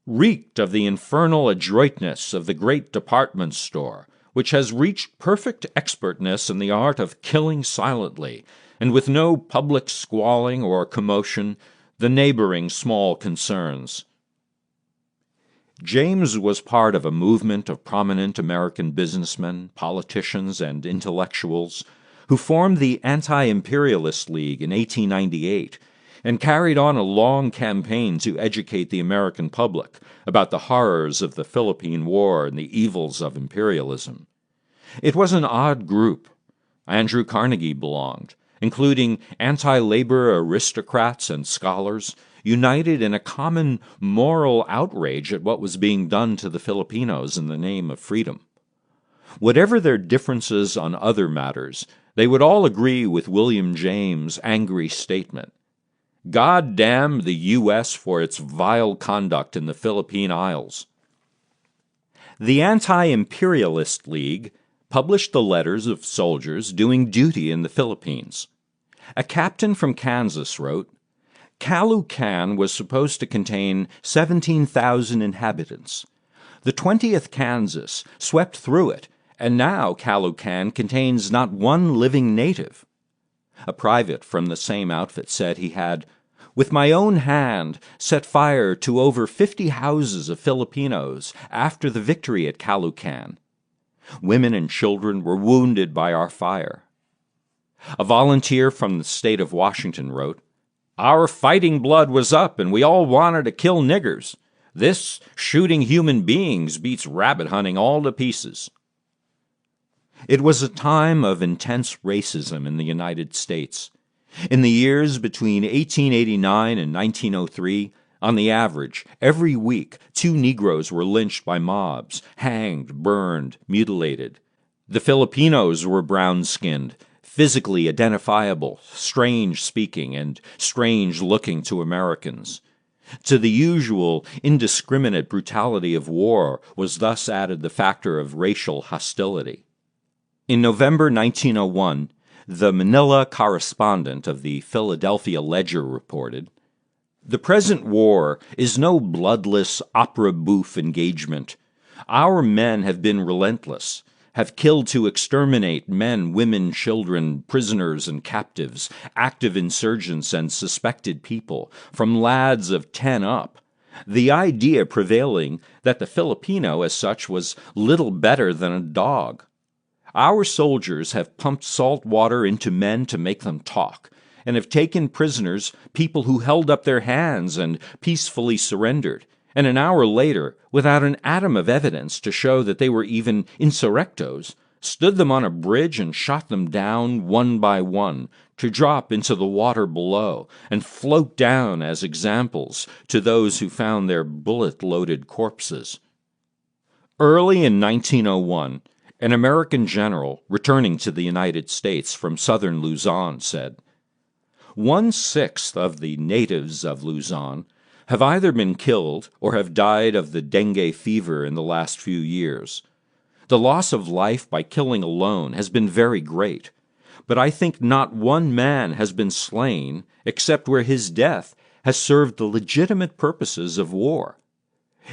reeked of the infernal adroitness of the great department store, which has reached perfect expertness in the art of killing silently, and with no public squalling or commotion, the neighboring small concerns. James was part of a movement of prominent American businessmen, politicians, and intellectuals who formed the Anti-Imperialist League in 1898 and carried on a long campaign to educate the American public about the horrors of the Philippine War and the evils of imperialism. It was an odd group. Andrew Carnegie belonged, including anti-labor aristocrats and scholars, united in a common moral outrage at what was being done to the Filipinos in the name of freedom. Whatever their differences on other matters, they would all agree with William James' angry statement, "God damn the U.S. for its vile conduct in the Philippine Isles." The Anti-Imperialist League published the letters of soldiers doing duty in the Philippines. A captain from Kansas wrote, Caloocan was supposed to contain 17,000 inhabitants. The 20th Kansas swept through it, and now Caloocan contains not one living native. A private from the same outfit said he had, with my own hand, set fire to over 50 houses of Filipinos after the victory at Caloocan. Women and children were wounded by our fire. A volunteer from the state of Washington wrote, Our fighting blood was up and we all wanted to kill niggers. This shooting human beings beats rabbit hunting all to pieces. It was a time of intense racism in the United States. In the years between 1889 and 1903, on the average, every week, 2 Negroes were lynched by mobs, hanged, burned, mutilated. The Filipinos were brown-skinned, physically identifiable, strange-speaking, and strange-looking to Americans. To the usual indiscriminate brutality of war was thus added the factor of racial hostility. In November 1901, the Manila correspondent of the Philadelphia Ledger reported, The present war is no bloodless opera bouffe engagement. Our men have been relentless, have killed to exterminate men, women, children, prisoners, and captives, active insurgents and suspected people, from lads of 10 up. The idea prevailing that the Filipino as such was little better than a dog. Our soldiers have pumped salt water into men to make them talk, and have taken prisoners people who held up their hands and peacefully surrendered, and an hour later, without an atom of evidence to show that they were even insurrectos, stood them on a bridge and shot them down one by one, to drop into the water below and float down as examples to those who found their bullet-loaded corpses. Early in 1901, an American general returning to the United States from southern Luzon said, 1/6 of the natives of Luzon have either been killed or have died of the dengue fever in the last few years. The loss of life by killing alone has been very great, but I think not one man has been slain except where his death has served the legitimate purposes of war.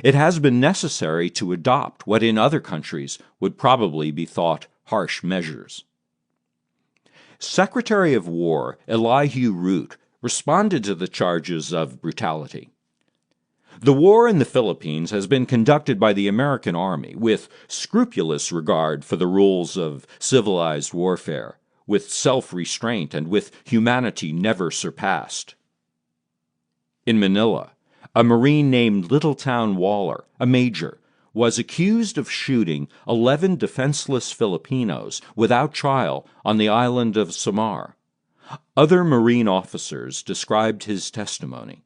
It has been necessary to adopt what in other countries would probably be thought harsh measures. Secretary of War Elihu Root responded to the charges of brutality. The war in the Philippines has been conducted by the American Army with scrupulous regard for the rules of civilized warfare, with self-restraint and with humanity never surpassed. In Manila, a Marine named Littletown Waller, a major, was accused of shooting 11 defenseless Filipinos without trial on the island of Samar. Other Marine officers described his testimony.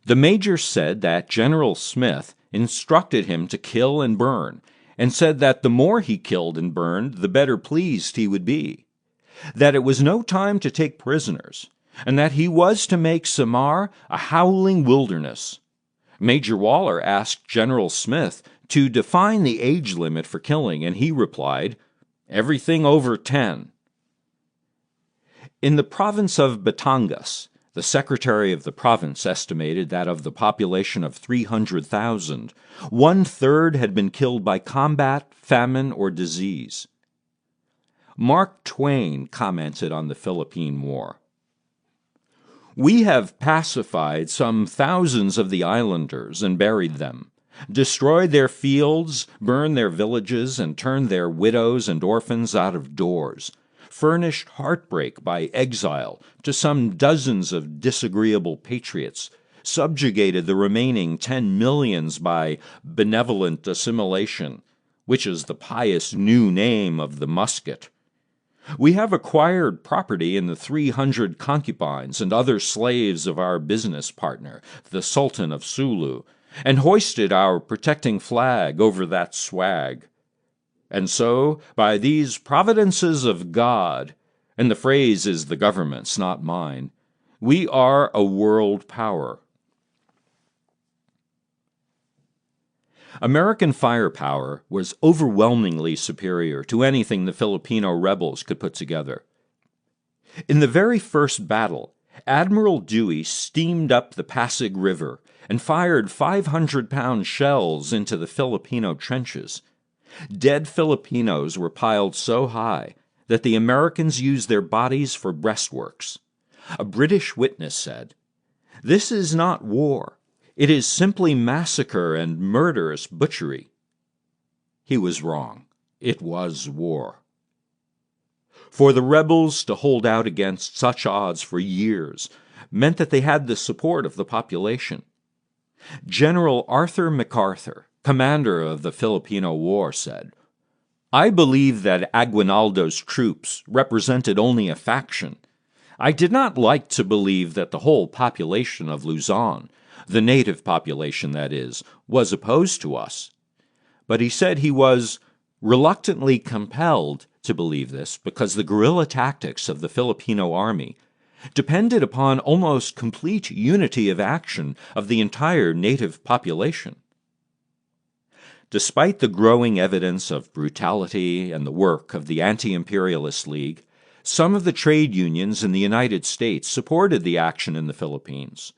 The major said that General Smith instructed him to kill and burn, and said that the more he killed and burned, the better pleased he would be, that it was no time to take prisoners, and that he was to make Samar a howling wilderness. Major Waller asked General Smith to define the age limit for killing, and he replied, "Everything over 10." In the province of Batangas, the secretary of the province estimated that of the population of 300,000, 1/3 had been killed by combat, famine, or disease. Mark Twain commented on the Philippine War. "We have pacified some thousands of the islanders and buried them, destroyed their fields, burned their villages, and turned their widows and orphans out of doors, furnished heartbreak by exile to some dozens of disagreeable patriots, subjugated the remaining 10 millions by benevolent assimilation, which is the pious new name of the musket. We have acquired property in the 300 concubines and other slaves of our business partner, the Sultan of Sulu, and hoisted our protecting flag over that swag. And so, by these providences of God," and the phrase is the government's, not mine, "we are a world power." American firepower was overwhelmingly superior to anything the Filipino rebels could put together. In the very first battle, Admiral Dewey steamed up the Pasig River and fired 500-pound shells into the Filipino trenches. Dead Filipinos were piled so high that the Americans used their bodies for breastworks. A British witness said, "This is not war. It is simply massacre and murderous butchery." He was wrong. It was war. For the rebels to hold out against such odds for years meant that they had the support of the population. General Arthur MacArthur, commander of the Filipino War, said, "I believe that Aguinaldo's troops represented only a faction. I did not like to believe that the whole population of Luzon, the native population that is, was opposed to us." But he said he was reluctantly compelled to believe this because the guerrilla tactics of the Filipino army depended upon almost complete unity of action of the entire native population. Despite the growing evidence of brutality and the work of the Anti-Imperialist League, some of the trade unions in the United States supported the action in the Philippines.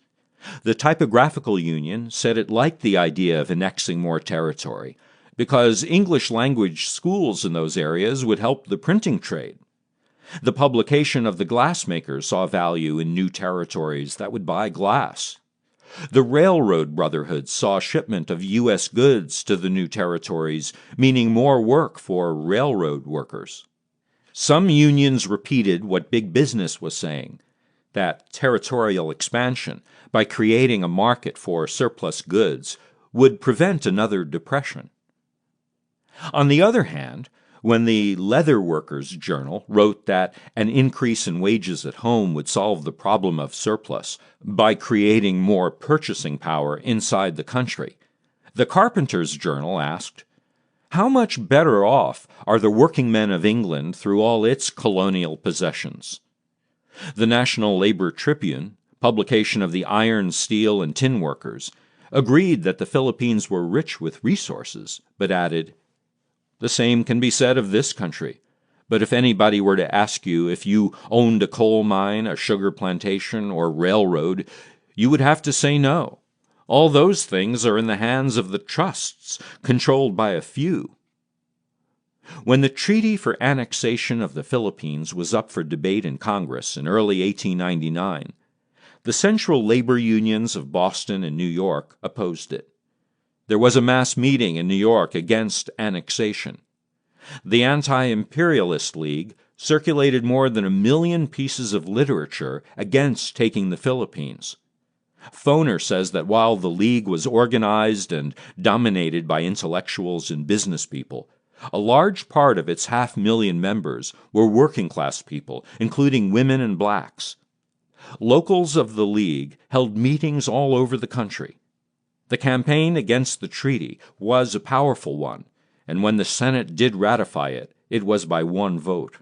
The Typographical Union said it liked the idea of annexing more territory because English-language schools in those areas would help the printing trade. The publication of the glassmakers saw value in new territories that would buy glass. The Railroad Brotherhood saw shipment of U.S. goods to the new territories, meaning more work for railroad workers. Some unions repeated what big business was saying, that territorial expansion, by creating a market for surplus goods, would prevent another depression. On the other hand, when the Leather Workers Journal wrote that an increase in wages at home would solve the problem of surplus by creating more purchasing power inside the country, the Carpenters Journal asked, "How much better off are the working men of England through all its colonial possessions?" The National Labor Tribune, publication of the iron, steel, and tin workers, agreed that the Philippines were rich with resources, but added, "The same can be said of this country. But if anybody were to ask you if you owned a coal mine, a sugar plantation, or railroad, you would have to say no. All those things are in the hands of the trusts, controlled by a few." When the Treaty for Annexation of the Philippines was up for debate in Congress in early 1899, the central labor unions of Boston and New York opposed it. There was a mass meeting in New York against annexation. The Anti-Imperialist League circulated more than 1 million pieces of literature against taking the Philippines. Foner says that while the League was organized and dominated by intellectuals and business people, a large part of its 500,000 members were working-class people, including women and blacks. Locals of the League held meetings all over the country. The campaign against the treaty was a powerful one, and when the Senate did ratify it, it was by 1 vote.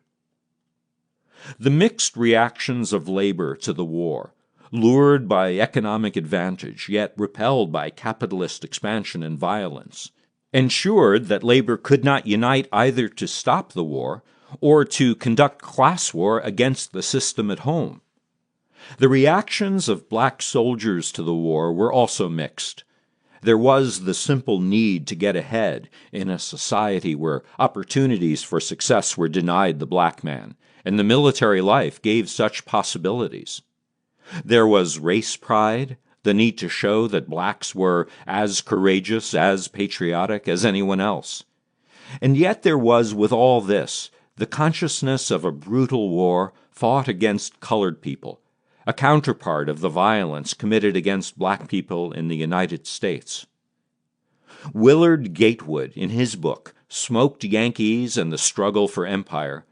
The mixed reactions of labor to the war lured by economic advantage, yet repelled by capitalist expansion and violence, ensured that labor could not unite either to stop the war or to conduct class war against the system at home. The reactions of black soldiers to the war were also mixed. There was the simple need to get ahead in a society where opportunities for success were denied the black man, and the military life gave such possibilities. There was race pride, the need to show that blacks were as courageous, as patriotic as anyone else. And yet there was, with all this, the consciousness of a brutal war fought against colored people, a counterpart of the violence committed against black people in the United States. Willard Gatewood, in his book, Smoked Yankees and the Struggle for Empire,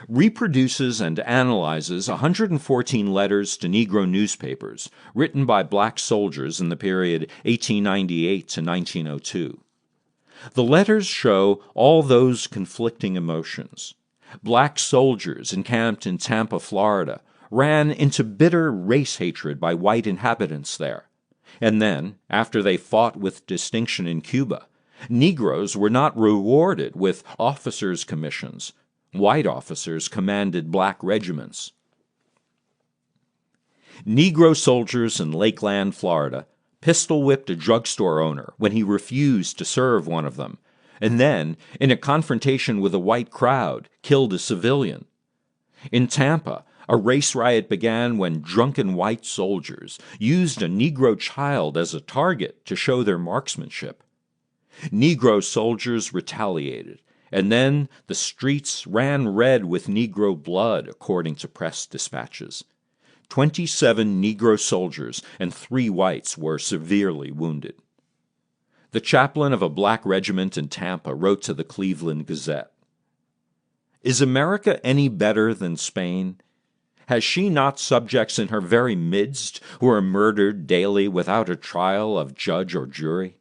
reproduces and analyzes 114 letters to Negro newspapers written by black soldiers in the period 1898 to 1902. The letters show all those conflicting emotions. Black soldiers encamped in Tampa, Florida, ran into bitter race hatred by white inhabitants there. And then, after they fought with distinction in Cuba, Negroes were not rewarded with officers' commissions. White officers commanded black regiments. Negro soldiers in Lakeland, Florida, pistol-whipped a drugstore owner when he refused to serve one of them, and then, in a confrontation with a white crowd, killed a civilian. In Tampa, a race riot began when drunken white soldiers used a Negro child as a target to show their marksmanship. Negro soldiers retaliated, and then the streets ran red with Negro blood, according to press dispatches. 27 Negro soldiers and 3 whites were severely wounded. The chaplain of a black regiment in Tampa wrote to the Cleveland Gazette, "Is America any better than Spain? Has she not subjects in her very midst who are murdered daily without a trial of judge or jury?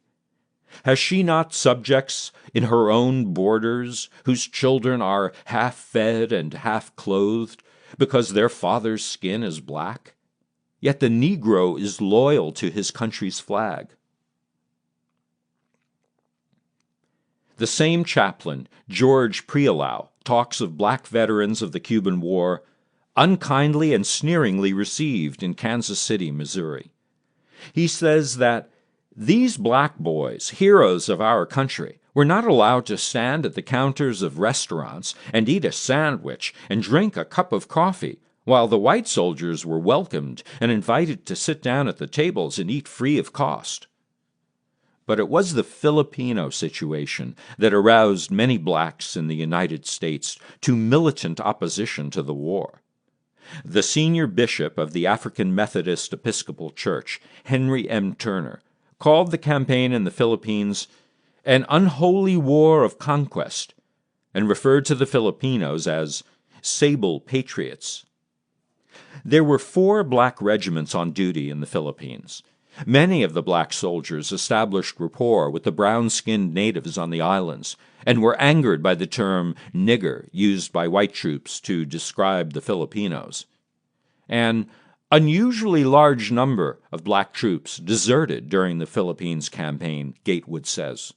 Has she not subjects in her own borders whose children are half fed and half clothed because their father's skin is black? Yet the Negro is loyal to his country's flag." The same chaplain, George Prioleau, talks of black veterans of the Cuban War unkindly and sneeringly received in Kansas City, Missouri. He says that these black boys, heroes of our country, were not allowed to stand at the counters of restaurants and eat a sandwich and drink a cup of coffee, while the white soldiers were welcomed and invited to sit down at the tables and eat free of cost. But it was the Filipino situation that aroused many blacks in the United States to militant opposition to the war. The senior bishop of the African Methodist Episcopal Church, Henry M. Turner, called the campaign in the Philippines an unholy war of conquest and referred to the Filipinos as sable patriots. There were 4 black regiments on duty in the Philippines. Many of the black soldiers established rapport with the brown-skinned natives on the islands and were angered by the term nigger used by white troops to describe the Filipinos. An unusually large number of black troops deserted during the Philippines campaign, Gatewood says.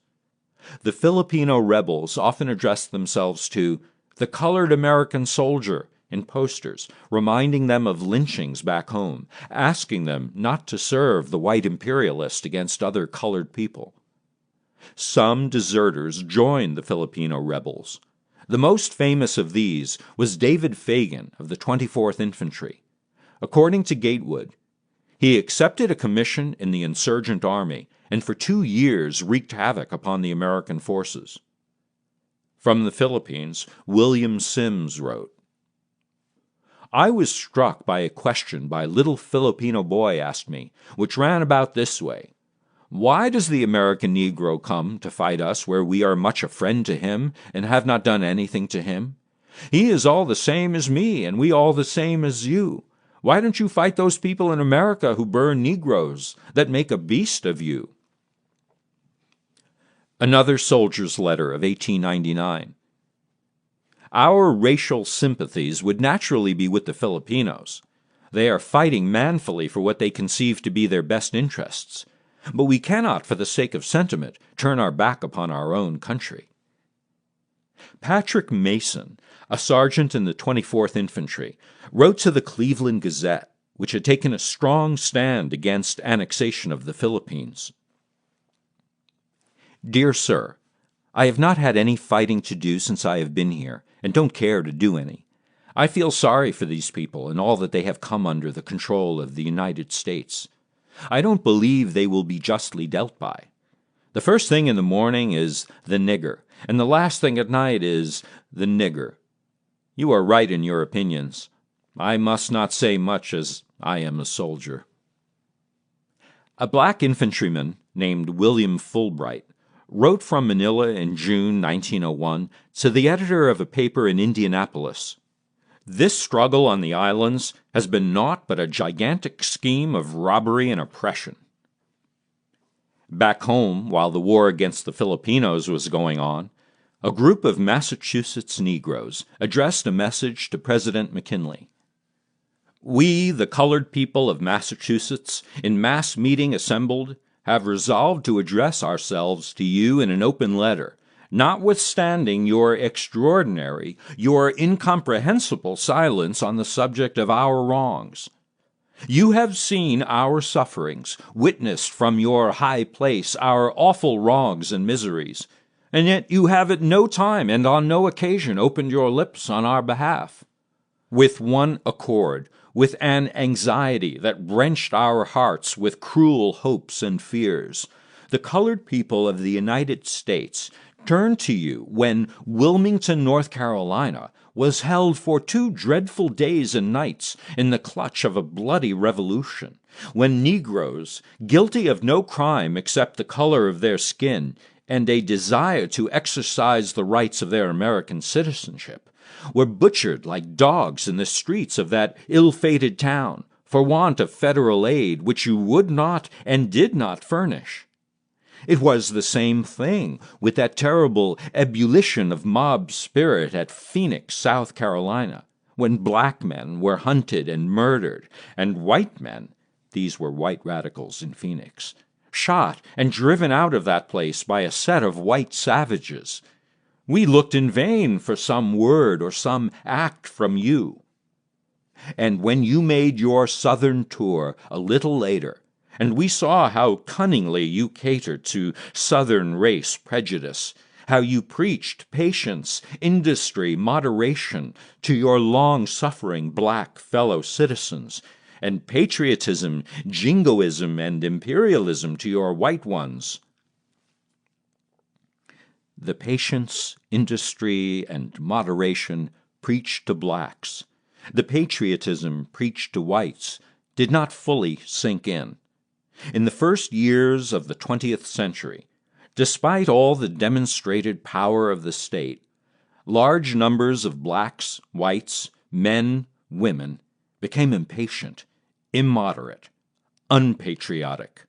The Filipino rebels often addressed themselves to the colored American soldier in posters, reminding them of lynchings back home, asking them not to serve the white imperialist against other colored people. Some deserters joined the Filipino rebels. The most famous of these was David Fagan of the 24th Infantry. According to Gatewood, he accepted a commission in the insurgent army and for 2 years wreaked havoc upon the American forces. From the Philippines, William Sims wrote, "I was struck by a question a little Filipino boy asked me, which ran about this way. Why does the American Negro come to fight us where we are much a friend to him and have not done anything to him? He is all the same as me, and we all the same as you. Why don't you fight those people in America who burn Negroes, that make a beast of you?" Another soldier's letter of 1899. "Our racial sympathies would naturally be with the Filipinos. They are fighting manfully for what they conceive to be their best interests. But we cannot, for the sake of sentiment, turn our back upon our own country. Patrick Mason, a sergeant in the 24th Infantry, wrote to the Cleveland Gazette, which had taken a strong stand against annexation of the Philippines. Dear Sir, I have not had any fighting to do since I have been here, and don't care to do any. I feel sorry for these people and all that they have come under the control of the United States. I don't believe they will be justly dealt by. The first thing in the morning is the nigger, and the last thing at night is the nigger. You are right in your opinions. I must not say much, as I am a soldier. A black infantryman named William Fulbright wrote from Manila in June 1901 to the editor of a paper in Indianapolis, "This struggle on the islands has been naught but a gigantic scheme of robbery and oppression." Back home, while the war against the Filipinos was going on, a group of Massachusetts Negroes addressed a message to President McKinley. "We, the colored people of Massachusetts, in mass meeting assembled, have resolved to address ourselves to you in an open letter, notwithstanding your extraordinary, your incomprehensible silence on the subject of our wrongs. You have seen our sufferings, witnessed from your high place our awful wrongs and miseries, and yet you have at no time and on no occasion opened your lips on our behalf. With one accord, with an anxiety that wrenched our hearts with cruel hopes and fears, the colored people of the United States turned to you when Wilmington, North Carolina, was held for 2 dreadful days and nights in the clutch of a bloody revolution, when Negroes, guilty of no crime except the color of their skin and a desire to exercise the rights of their American citizenship, were butchered like dogs in the streets of that ill-fated town for want of federal aid which you would not and did not furnish. It was the same thing with that terrible ebullition of mob spirit at Phoenix, South Carolina, when black men were hunted and murdered, and white men, these were white radicals in Phoenix, shot and driven out of that place by a set of white savages. We looked in vain for some word or some act from you. And when you made your southern tour a little later, and we saw how cunningly you catered to Southern race prejudice, how you preached patience, industry, moderation to your long-suffering black fellow citizens, and patriotism, jingoism, and imperialism to your white ones. The patience, industry, and moderation preached to blacks, the patriotism preached to whites, did not fully sink in. In the first years of the 20th century, despite all the demonstrated power of the state, large numbers of blacks, whites, men, women became impatient, immoderate, unpatriotic.